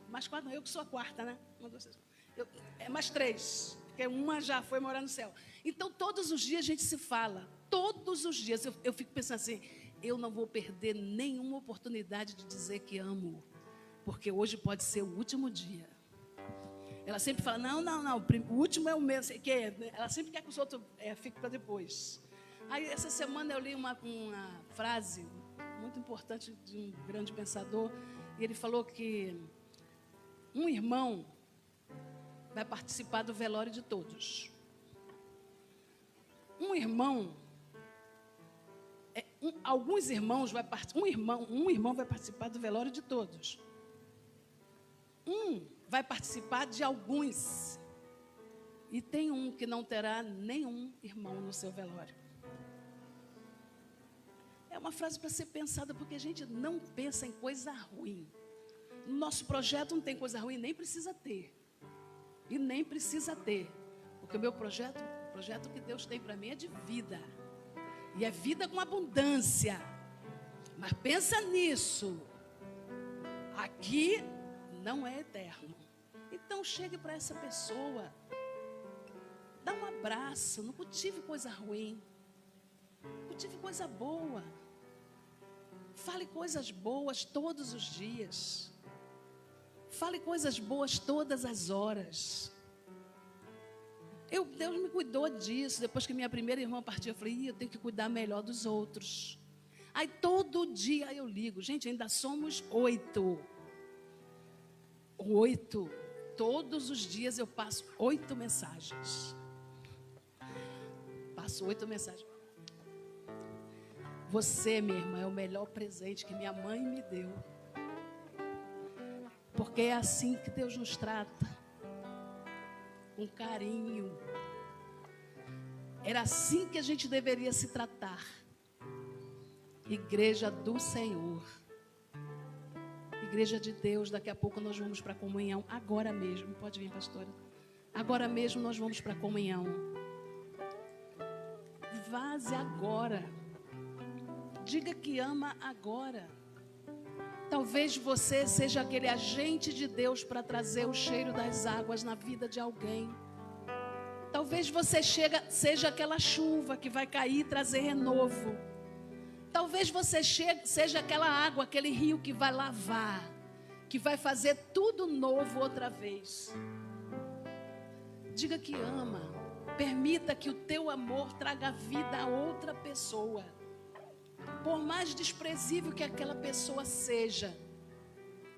mais 4 não, eu que sou a quarta, né? Mais 3. Porque uma já foi morar no céu. Então, todos os dias a gente se fala. Todos os dias. Eu fico pensando assim, eu não vou perder nenhuma oportunidade de dizer que amo. Porque hoje pode ser o último dia. Ela sempre fala, não, o último é o meu. Ela sempre quer que os outros fiquem para depois. Aí, essa semana eu li uma frase muito importante de um grande pensador. E ele falou que um irmão vai participar do velório de todos. Um irmão, alguns irmãos um irmão vai participar do velório de todos. Um vai participar de alguns. E tem um que não terá nenhum irmão no seu velório. É uma frase para ser pensada, porque a gente não pensa em coisa ruim. No nosso projeto não tem coisa ruim, nem precisa ter. E nem precisa ter. Porque o meu projeto, o projeto que Deus tem para mim é de vida. E é vida com abundância. Mas pensa nisso. Aqui não é eterno. Então chegue para essa pessoa. Dá um abraço. Não cultive coisa ruim. Cultive coisa boa. Fale coisas boas todos os dias. Fale coisas boas todas as horas. Deus me cuidou disso. Depois que minha primeira irmã partiu, eu falei, eu tenho que cuidar melhor dos outros. Aí todo dia eu ligo. Gente, ainda somos 8. 8. Todos os dias eu passo 8 mensagens. Passo 8 mensagens. Você, minha irmã, é o melhor presente que minha mãe me deu. Porque é assim que Deus nos trata. Com carinho. Era assim que a gente deveria se tratar. Igreja do Senhor. Igreja de Deus. Daqui a pouco nós vamos para a comunhão. Agora mesmo. Pode vir, pastora. Agora mesmo nós vamos para a comunhão. Vaze agora. Diga que ama agora. Talvez você seja aquele agente de Deus para trazer o cheiro das águas na vida de alguém. Talvez você seja aquela chuva que vai cair e trazer renovo. Talvez você seja aquela água, aquele rio que vai lavar, que vai fazer tudo novo outra vez. Diga que ama. Permita que o teu amor traga vida a outra pessoa. Por mais desprezível que aquela pessoa seja,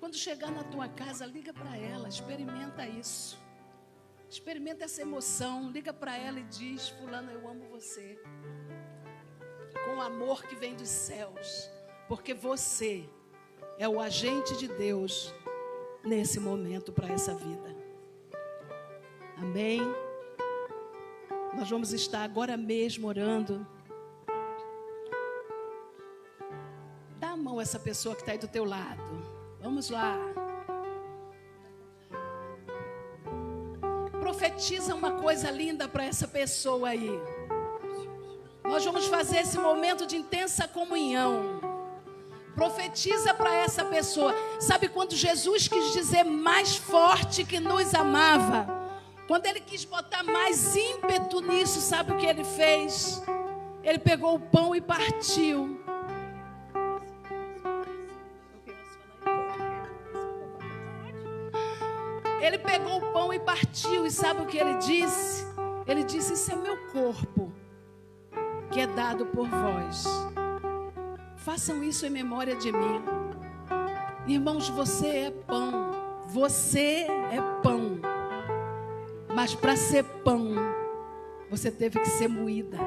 quando chegar na tua casa, liga para ela, experimenta isso. Experimenta essa emoção, liga para ela e diz, fulana, eu amo você. Com o amor que vem dos céus, porque você é o agente de Deus nesse momento para essa vida. Amém? Nós vamos estar agora mesmo orando. Dá a mão a essa pessoa que está aí do teu lado. Vamos lá. Profetiza uma coisa linda para essa pessoa aí. Nós vamos fazer esse momento de intensa comunhão. Profetiza para essa pessoa. Sabe quando Jesus quis dizer mais forte que nos amava? Quando ele quis botar mais ímpeto nisso, sabe o que ele fez? Ele pegou o pão e partiu. Ele pegou o pão e partiu. E sabe o que ele disse? Ele disse, isso é meu corpo, que é dado por vós. Façam isso em memória de mim. Irmãos, você é pão. Você é pão. Mas para ser pão, você teve que ser moída.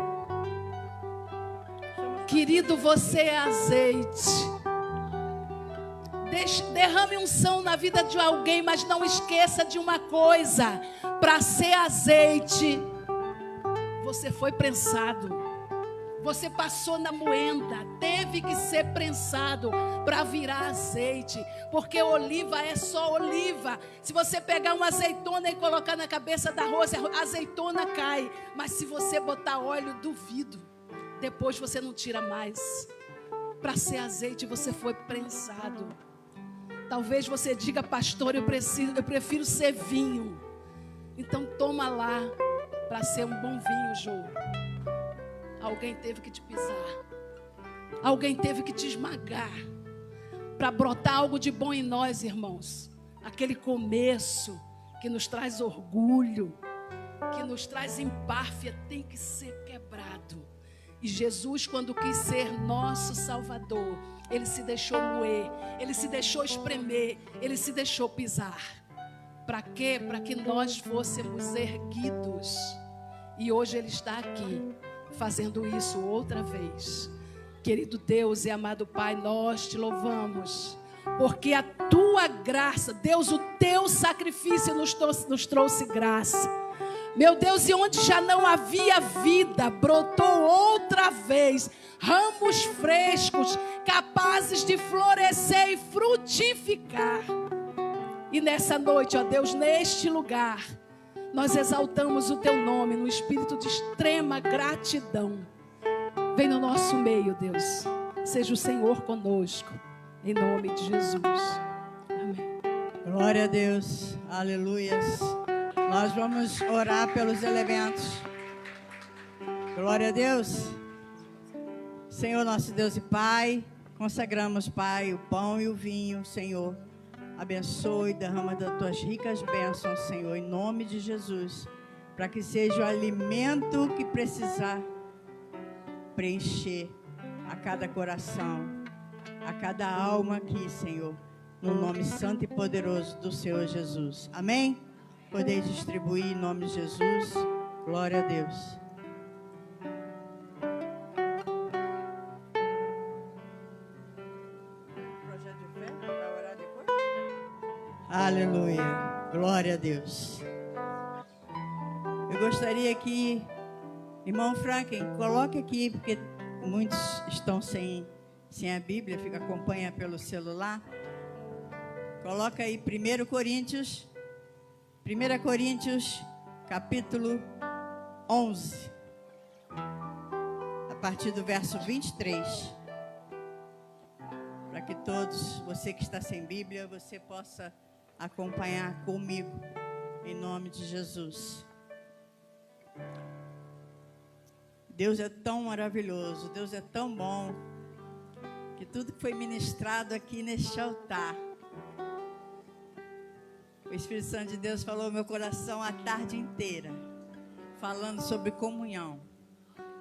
Querido, você é azeite. Derrame unção na vida de alguém, mas não esqueça de uma coisa. Para ser azeite, você foi prensado. Você passou na moenda, teve que ser prensado para virar azeite. Porque oliva é só oliva. Se você pegar uma azeitona e colocar na cabeça da arroz, a azeitona cai. Mas se você botar óleo, duvido. Depois você não tira mais. Para ser azeite, você foi prensado. Talvez você diga, pastor, eu prefiro ser vinho. Então toma lá para ser um bom vinho, Jô. Alguém teve que te pisar. Alguém teve que te esmagar. Para brotar algo de bom em nós, irmãos. Aquele começo que nos traz orgulho, que nos traz empáfia, tem que ser quebrado. E Jesus, quando quis ser nosso Salvador, Ele se deixou moer, Ele se deixou espremer, Ele se deixou pisar. Para quê? Para que nós fôssemos erguidos. E hoje Ele está aqui, fazendo isso outra vez. Querido Deus e amado Pai, nós te louvamos, porque a tua graça, Deus, o teu sacrifício nos trouxe graça. Meu Deus, e onde já não havia vida, brotou outra vez ramos frescos, capazes de florescer e frutificar. E nessa noite, ó Deus, neste lugar, nós exaltamos o teu nome no espírito de extrema gratidão. Vem no nosso meio, Deus. Seja o Senhor conosco, em nome de Jesus. Amém. Glória a Deus. Aleluias. Nós vamos orar pelos elementos. Glória a Deus. Senhor, nosso Deus e Pai, consagramos, Pai, o pão e o vinho, Senhor. Abençoe e derrama das tuas ricas bênçãos, Senhor, em nome de Jesus, para que seja o alimento que precisar preencher a cada coração, a cada alma aqui, Senhor, no nome santo e poderoso do Senhor Jesus. Amém? Podeis distribuir em nome de Jesus. Glória a Deus. Projeto de fé, vai orar depois? Aleluia. Glória a Deus. Eu gostaria que, irmão Franklin, coloque aqui, porque muitos estão sem a Bíblia, acompanha pelo celular. Coloca aí 1 Coríntios, capítulo 11, a partir do verso 23. Para que todos, você que está sem Bíblia, você possa acompanhar comigo, em nome de Jesus. Deus é tão maravilhoso, Deus é tão bom, que tudo que foi ministrado aqui neste altar, o Espírito Santo de Deus falou no meu coração a tarde inteira, falando sobre comunhão,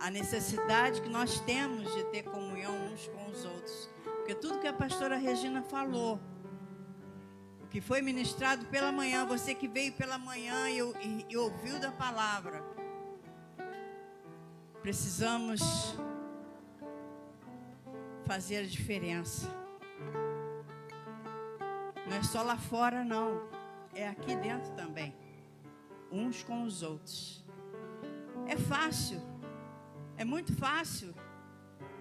a necessidade que nós temos de ter comunhão uns com os outros, porque tudo que a pastora Regina falou, o que foi ministrado pela manhã, você que veio pela manhã e ouviu da palavra, precisamos fazer a diferença. Não é só lá fora, não. É aqui dentro também. Uns com os outros. É fácil. É muito fácil.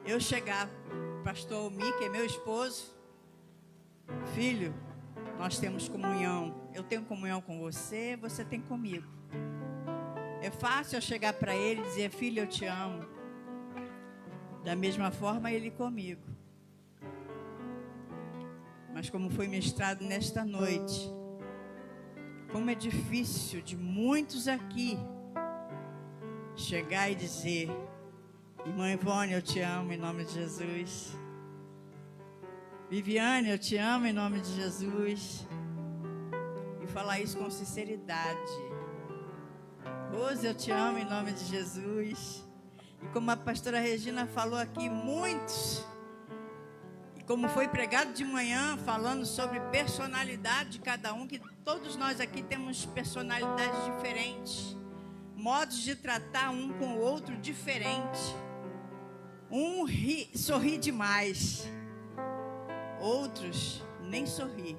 Eu chegar, pastor Almi, que é meu esposo. Filho, nós temos comunhão. Eu tenho comunhão com você, você tem comigo. É fácil eu chegar para ele e dizer, filho, eu te amo. Da mesma forma, ele comigo. Mas como foi ministrado nesta noite, como é difícil de muitos aqui chegar e dizer, irmã Ivone, eu te amo em nome de Jesus. Viviane, eu te amo em nome de Jesus. E falar isso com sinceridade. Rose, eu te amo em nome de Jesus. E como a pastora Regina falou aqui, muitos, e como foi pregado de manhã, falando sobre personalidade de cada um, que todos nós aqui temos personalidades diferentes, modos de tratar um com o outro diferente. Um sorri demais, outros nem sorri.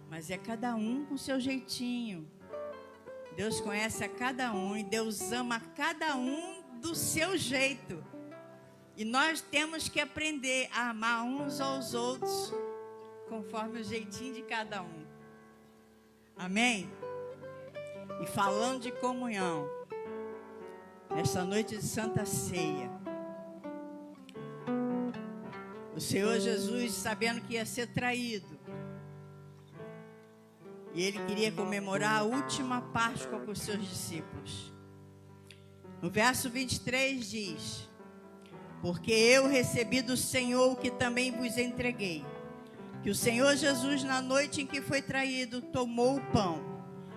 Mas é cada um com seu jeitinho. Deus conhece a cada um e Deus ama a cada um do seu jeito. E nós temos que aprender a amar uns aos outros conforme o jeitinho de cada um. Amém? E falando de comunhão, nesta noite de Santa Ceia, o Senhor Jesus, sabendo que ia ser traído, e ele queria comemorar a última Páscoa com os seus discípulos. No verso 23 diz, porque eu recebi do Senhor o que também vos entreguei, que o Senhor Jesus, na noite em que foi traído, tomou o pão,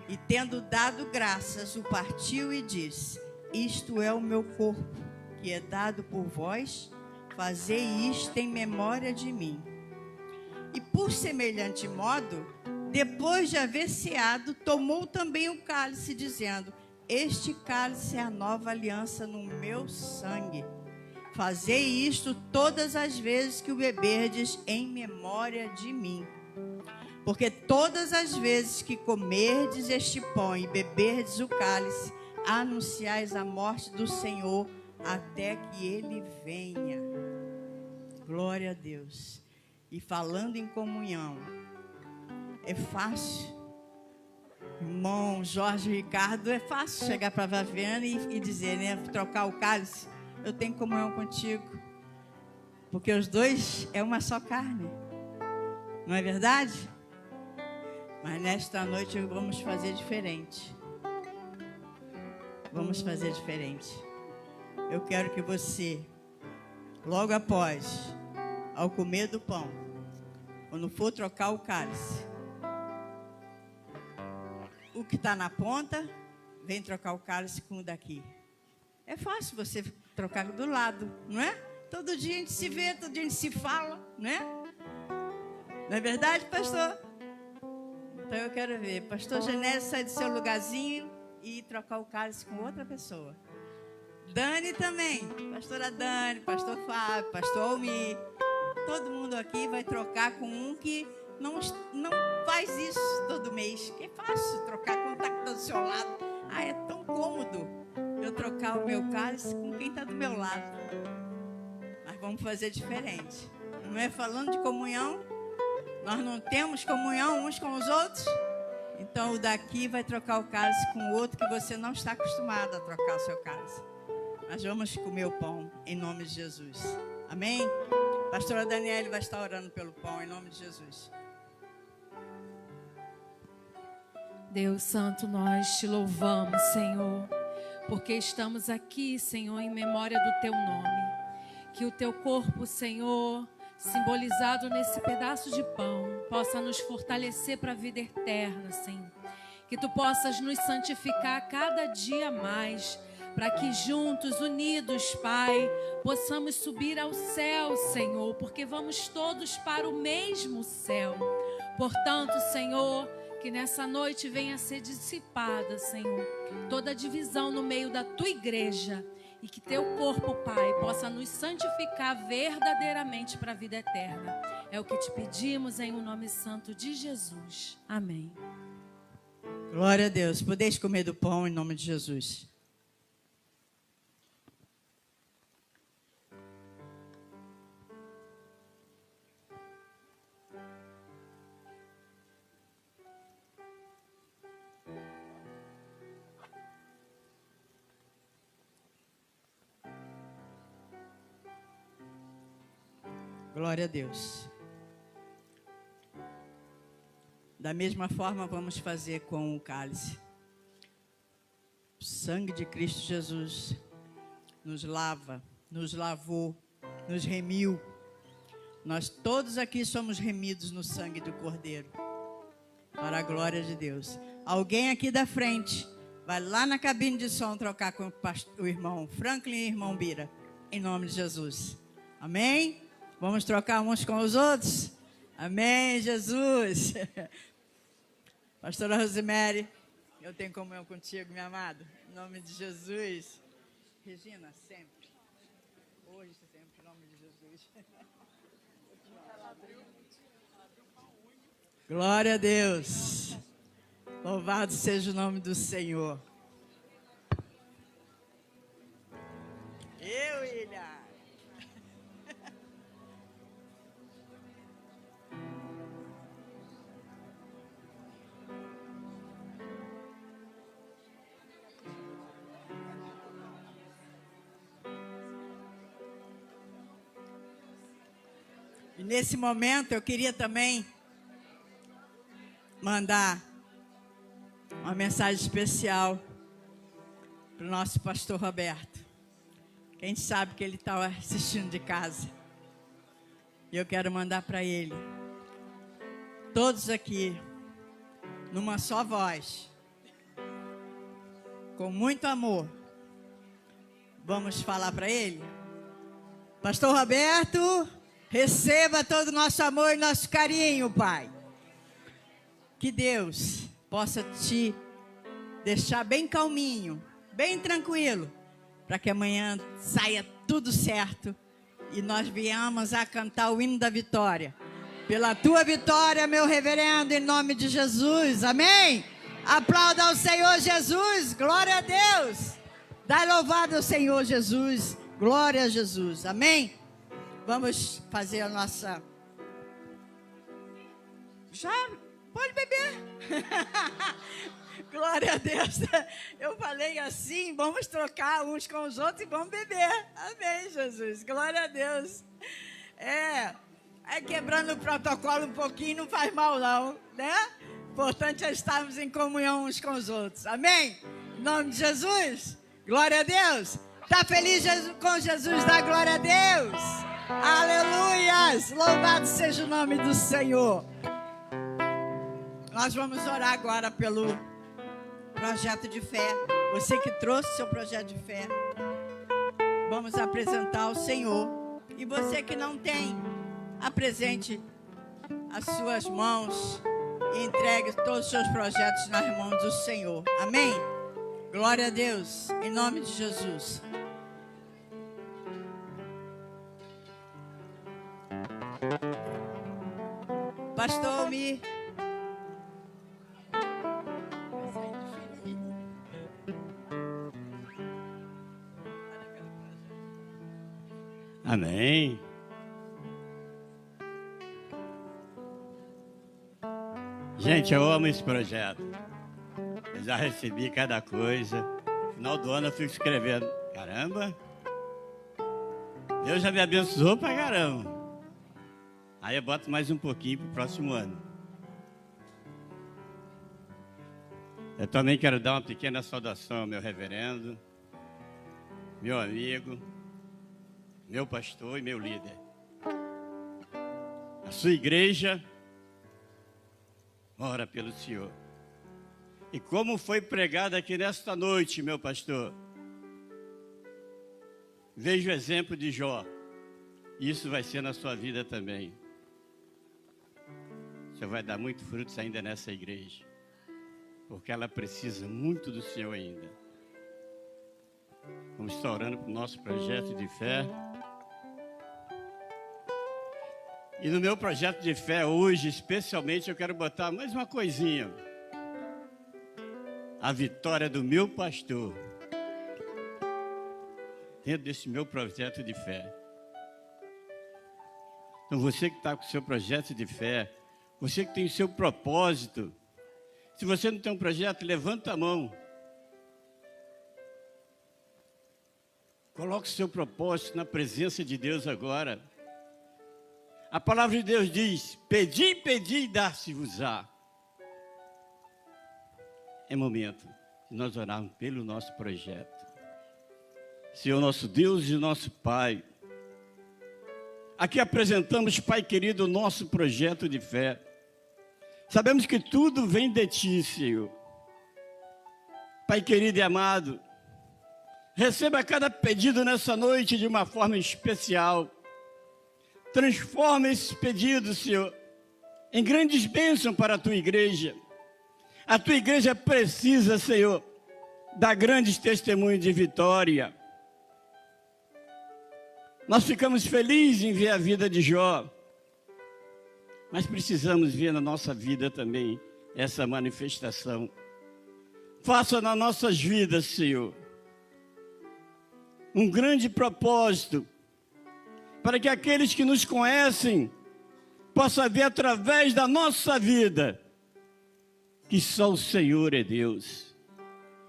e tendo dado graças, o partiu e disse, isto é o meu corpo, que é dado por vós, fazei isto em memória de mim. E por semelhante modo, depois de haver ceado, tomou também o cálice, dizendo, este cálice é a nova aliança no meu sangue. Fazei isto todas as vezes que o beberdes em memória de mim. Porque todas as vezes que comerdes este pão e beberdes o cálice, anunciais a morte do Senhor até que ele venha. Glória a Deus. E falando em comunhão, é fácil. Irmão Jorge Ricardo, é fácil chegar para a Vaviana e dizer, né? Trocar o cálice, eu tenho comunhão contigo. Porque os dois é uma só carne. Não é verdade? Mas nesta noite vamos fazer diferente. Vamos fazer diferente. Eu quero que você, logo após, ao comer do pão, quando for trocar o cálice, o que está na ponta, vem trocar o cálice com o daqui. É fácil você trocar do lado, não é? Todo dia a gente se vê, todo dia a gente se fala, não é? Não é verdade, pastor? Então eu quero ver, pastor Genésio sair do seu lugarzinho e trocar o cálice com outra pessoa. Dani também, pastora Dani, pastor Fábio, pastor Almir. Todo mundo aqui vai trocar com um que não faz isso todo mês. Que é fácil trocar quando está do seu lado. Ah, é tão cômodo eu trocar o meu cálice com quem está do meu lado. Mas vamos fazer diferente. Não é falando de comunhão? Nós não temos comunhão uns com os outros? Então o daqui vai trocar o cálice com o outro que você não está acostumado a trocar o seu cálice. Nós vamos comer o pão em nome de Jesus. Amém? Pastora Daniele vai estar orando pelo pão em nome de Jesus. Deus Santo, nós te louvamos, Senhor, porque estamos aqui, Senhor, em memória do Teu nome. Que o Teu corpo, Senhor, simbolizado nesse pedaço de pão, possa nos fortalecer para a vida eterna, Senhor. Que Tu possas nos santificar cada dia mais, para que juntos, unidos, Pai, possamos subir ao céu, Senhor, porque vamos todos para o mesmo céu. Portanto, Senhor, que nessa noite venha a ser dissipada, Senhor, toda divisão no meio da Tua igreja e que Teu corpo, Pai, possa nos santificar verdadeiramente para a vida eterna. É o que te pedimos em o nome santo de Jesus. Amém. Glória a Deus. Podeis comer do pão em nome de Jesus. Glória a Deus. Da mesma forma, vamos fazer com o cálice. O sangue de Cristo Jesus nos lava, nos lavou, nos remiu. Nós todos aqui somos remidos no sangue do Cordeiro. Para a glória de Deus. Alguém aqui da frente vai lá na cabine de som trocar com o irmão Franklin e o irmão Bira. Em nome de Jesus. Amém? Vamos trocar uns com os outros? Amém, Jesus. Pastora Rosemary, eu tenho comunhão contigo, minha amada. Em nome de Jesus. Regina, sempre. Hoje, sempre, em nome de Jesus. Glória a Deus. Louvado seja o nome do Senhor. William. E nesse momento eu queria também mandar uma mensagem especial para o nosso pastor Roberto. Quem sabe que ele está assistindo de casa. E eu quero mandar para ele. Todos aqui, numa só voz, com muito amor, vamos falar para ele. Pastor Roberto, receba todo o nosso amor e nosso carinho, Pai. Que Deus possa te deixar bem calminho, bem tranquilo, para que amanhã saia tudo certo. E nós viemos a cantar o hino da vitória. Pela tua vitória, meu reverendo, em nome de Jesus. Amém? Aplauda ao Senhor Jesus. Glória a Deus. Dai louvado ao Senhor Jesus. Glória a Jesus. Amém? Vamos fazer a nossa... Já? Pode beber. Glória a Deus. Eu falei assim, vamos trocar uns com os outros e vamos beber. Amém, Jesus. Glória a Deus. É quebrando o protocolo um pouquinho, não faz mal não, né? Importante é estarmos em comunhão uns com os outros. Amém? Em nome de Jesus. Glória a Deus. Está feliz com Jesus? Dá glória a Deus. Aleluias. Louvado seja o nome do Senhor. Nós vamos orar agora pelo projeto de fé. Você que trouxe seu projeto de fé, vamos apresentar ao Senhor. E você que não tem, apresente as suas mãos e entregue todos os seus projetos nas mãos do Senhor. Amém? Glória a Deus, em nome de Jesus. Pastor Almir. Amém. Gente, eu amo esse projeto. Eu já recebi cada coisa. No final do ano eu fico escrevendo. Caramba, Deus já me abençoou pra caramba. Aí eu boto mais um pouquinho pro próximo ano. Eu também quero dar uma pequena saudação ao meu reverendo, meu amigo, meu pastor e meu líder. A sua igreja ora pelo Senhor. E como foi pregado aqui nesta noite, meu pastor, veja o exemplo de Jó. Isso vai ser na sua vida também. O Senhor vai dar muito frutos ainda nessa igreja, porque ela precisa muito do Senhor ainda. Vamos estar orando para o nosso projeto de fé. E no meu projeto de fé hoje, especialmente, eu quero botar mais uma coisinha. A vitória do meu pastor. Dentro desse meu projeto de fé. Então você que está com o seu projeto de fé, você que tem o seu propósito, se você não tem um projeto, levanta a mão. Coloque o seu propósito na presença de Deus agora. A palavra de Deus diz: pedi, pedi e dar-se-vos-á. É momento de nós orarmos pelo nosso projeto. Senhor nosso Deus e nosso Pai, aqui apresentamos, Pai querido, o nosso projeto de fé. Sabemos que tudo vem de Ti, Senhor. Pai querido e amado, receba cada pedido nessa noite de uma forma especial. Transforma esses pedidos, Senhor, em grandes bênçãos para a Tua igreja. A Tua igreja precisa, Senhor, dar grandes testemunhos de vitória. Nós ficamos felizes em ver a vida de Jó, mas precisamos ver na nossa vida também essa manifestação. Faça nas nossas vidas, Senhor, um grande propósito, para que aqueles que nos conhecem possam ver através da nossa vida que só o Senhor é Deus.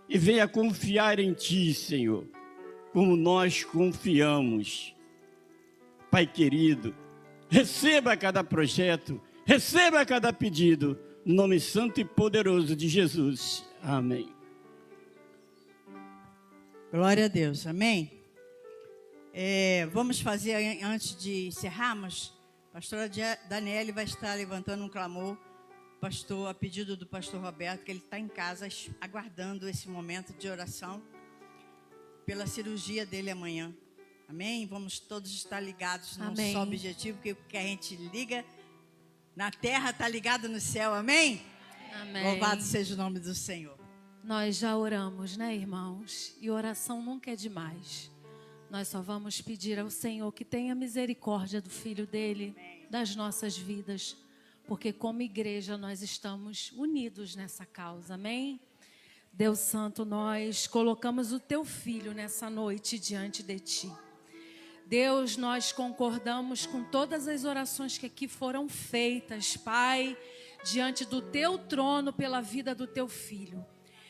E venha confiar em Ti, Senhor, como nós confiamos. Pai querido, receba cada projeto, receba cada pedido, no nome santo e poderoso de Jesus. Amém. Glória a Deus, amém? Vamos fazer, antes de encerrarmos, a pastora Daniele vai estar levantando um clamor, pastor, a pedido do pastor Roberto, que ele está em casa aguardando esse momento de oração pela cirurgia dele amanhã. Amém? Vamos todos estar ligados num só objetivo, porque o que a gente liga na terra está ligado no céu. Amém? Amém. Louvado seja o nome do Senhor. Nós já oramos, né, irmãos? E oração nunca é demais. Nós só vamos pedir ao Senhor que tenha misericórdia do filho dele, das nossas vidas, porque como igreja nós estamos unidos nessa causa, amém? Deus Santo, nós colocamos o teu filho nessa noite diante de ti. Deus, nós concordamos com todas as orações que aqui foram feitas, Pai, diante do teu trono pela vida do teu filho.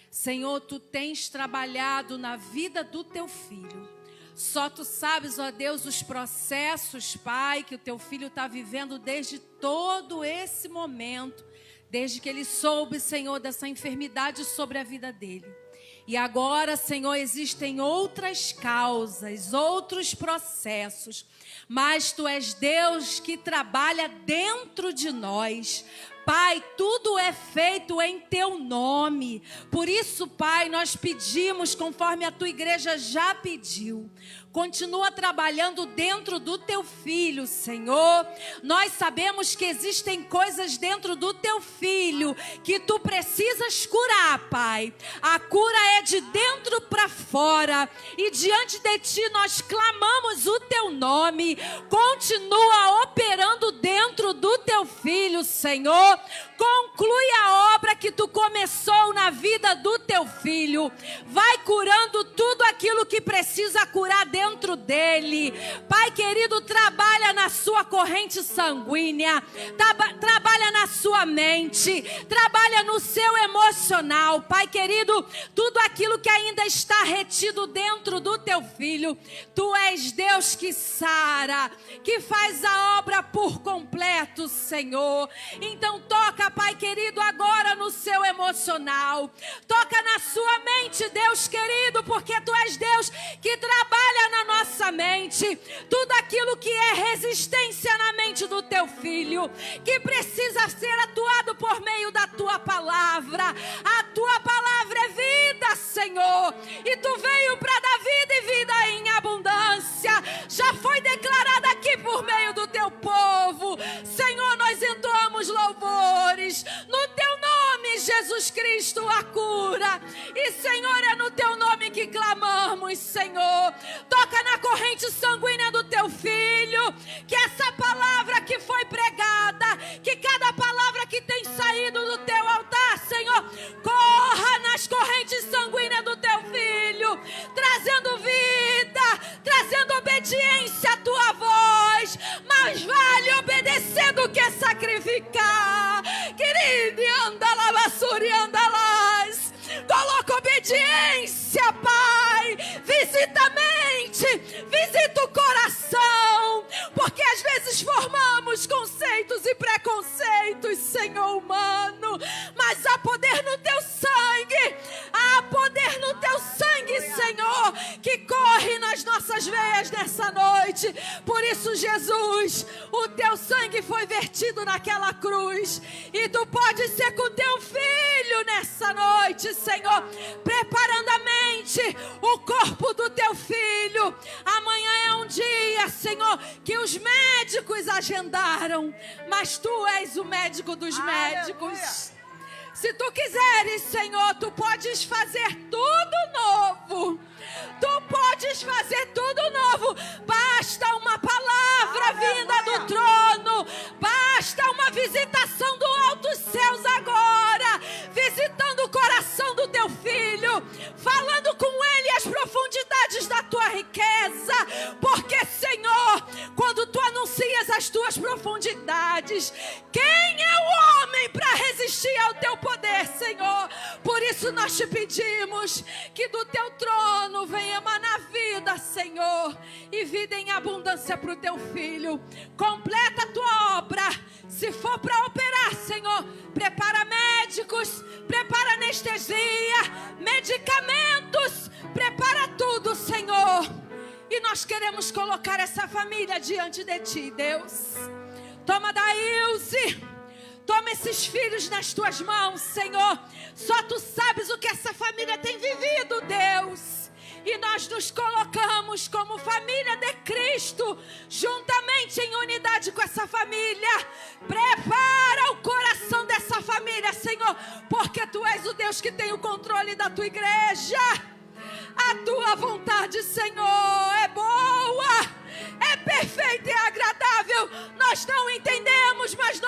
Senhor, tu tens trabalhado na vida do teu filho. Só tu sabes, ó Deus, os processos, Pai, que o teu filho está vivendo desde todo esse momento, desde que ele soube, Senhor, dessa enfermidade sobre a vida dele. E agora, Senhor, existem outras causas, outros processos, mas tu és Deus que trabalha dentro de nós. Pai, tudo é feito em teu nome. Por isso, Pai, nós pedimos, conforme a tua igreja já pediu, continua trabalhando dentro do teu filho, Senhor. Nós sabemos que existem coisas dentro do teu filho que tu precisas curar, Pai. A cura é de dentro para fora. E diante de ti nós clamamos o teu nome. Continua operando dentro do teu filho, Senhor. Conclui a obra que tu começou na vida do teu filho. Vai curando tudo aquilo que precisa curar dentro dele. Pai querido, trabalha na sua corrente sanguínea, trabalha na sua mente, trabalha no seu emocional. Pai querido, tudo aquilo que ainda está retido dentro do teu filho, tu és Deus que sara, que faz a obra por completo, Senhor. Então toca, Pai querido, agora no seu emocional, toca na sua mente, Deus querido, porque tu és Deus que trabalha na nossa mente, tudo aquilo que é resistência na mente do teu filho, que precisa ser atuado por meio da tua palavra. A tua palavra é vida, Senhor, e tu veio para dar vida e vida em abundância. Já foi declarada aqui por meio do teu povo, Senhor. Nós entoamos louvores no teu nome, Jesus Cristo, a cura. E Senhor, é no teu nome que clamamos, Senhor. Toca na corrente sanguínea do teu filho, que essa palavra que foi pregada, que cada palavra que tem saído do teu altar, Senhor, corra nas correntes sanguíneas do teu filho, trazendo vida, trazendo obediência à tua voz. Mais vale obedecer do que sacrificar. Querido, anda lá, basuri, anda lá. Coloca obediência, Pai. Visita a mente, visita o coração, porque às vezes formamos conceitos e preconceitos, Senhor, humano, mas há poder no teu sangue, há poder no teu sangue, Senhor, que corre nas nossas veias nessa noite. Por isso, Jesus, o teu sangue foi vertido naquela cruz, e tu pode ser com teu filho nessa noite, Senhor, preparando a mente, o corpo do teu filho. Amanhã é um dia, Senhor, que os médicos agendaram, mas tu és o médico dos médicos. Se tu quiseres, Senhor, tu podes fazer tudo novo. Tu podes fazer tudo novo. Basta uma palavra vinda do trono. Basta uma visitação do altos céus agora, visitando o coração do teu filho, falando com ele as profundidades da tua riqueza. Porque, Senhor, quando tu anuncias as tuas profundidades, quem é o homem para resistir ao teu poder, Senhor? Por isso nós te pedimos que do teu trono venha emanar vida, Senhor, e vida em abundância para o teu filho. Completa a tua obra. Se for para operar, Senhor, prepara médicos, prepara anestesia, medicamentos, prepara tudo, Senhor. E nós queremos colocar essa família diante de ti, Deus. Toma da Ilse, toma esses filhos nas tuas mãos, Senhor. Só tu sabes o que essa família tem vivido, Deus. E nós nos colocamos como família de Cristo, juntamente em unidade com essa família. Prepara o coração dessa família, Senhor, porque tu és o Deus que tem o controle da tua igreja. A tua vontade, Senhor, é boa.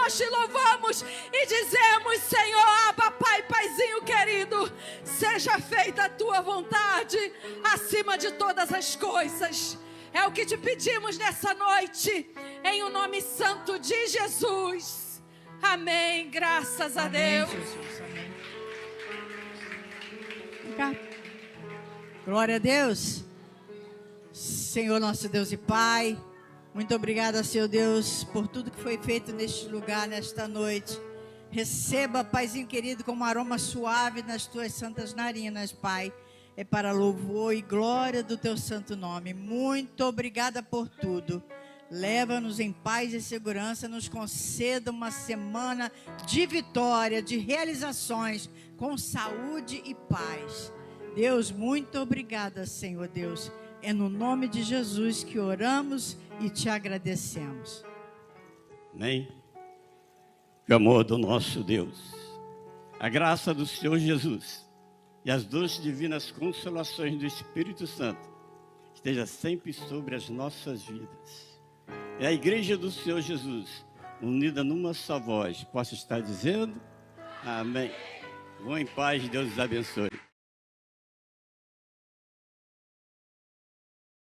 nós te louvamos e dizemos, Senhor, Abba, Pai, Paizinho querido, seja feita a tua vontade acima de todas as coisas. É o que te pedimos nessa noite, em o nome santo de Jesus. Amém. Graças a Deus. Jesus, amém. Vem cá. Glória a Deus. Senhor nosso Deus e Pai, muito obrigada, Senhor Deus, por tudo que foi feito neste lugar, nesta noite. Receba, Paizinho querido, como aroma suave nas tuas santas narinas, Pai. É para louvor e glória do teu santo nome. Muito obrigada por tudo. Leva-nos em paz e segurança, nos conceda uma semana de vitória, de realizações, com saúde e paz. Deus, muito obrigada, Senhor Deus. É no nome de Jesus que oramos e te agradecemos. Amém. Que o amor do nosso Deus, a graça do Senhor Jesus e as doces divinas consolações do Espírito Santo esteja sempre sobre as nossas vidas. E a igreja do Senhor Jesus, unida numa só voz, possa estar dizendo amém. Vão em paz, Deus os abençoe.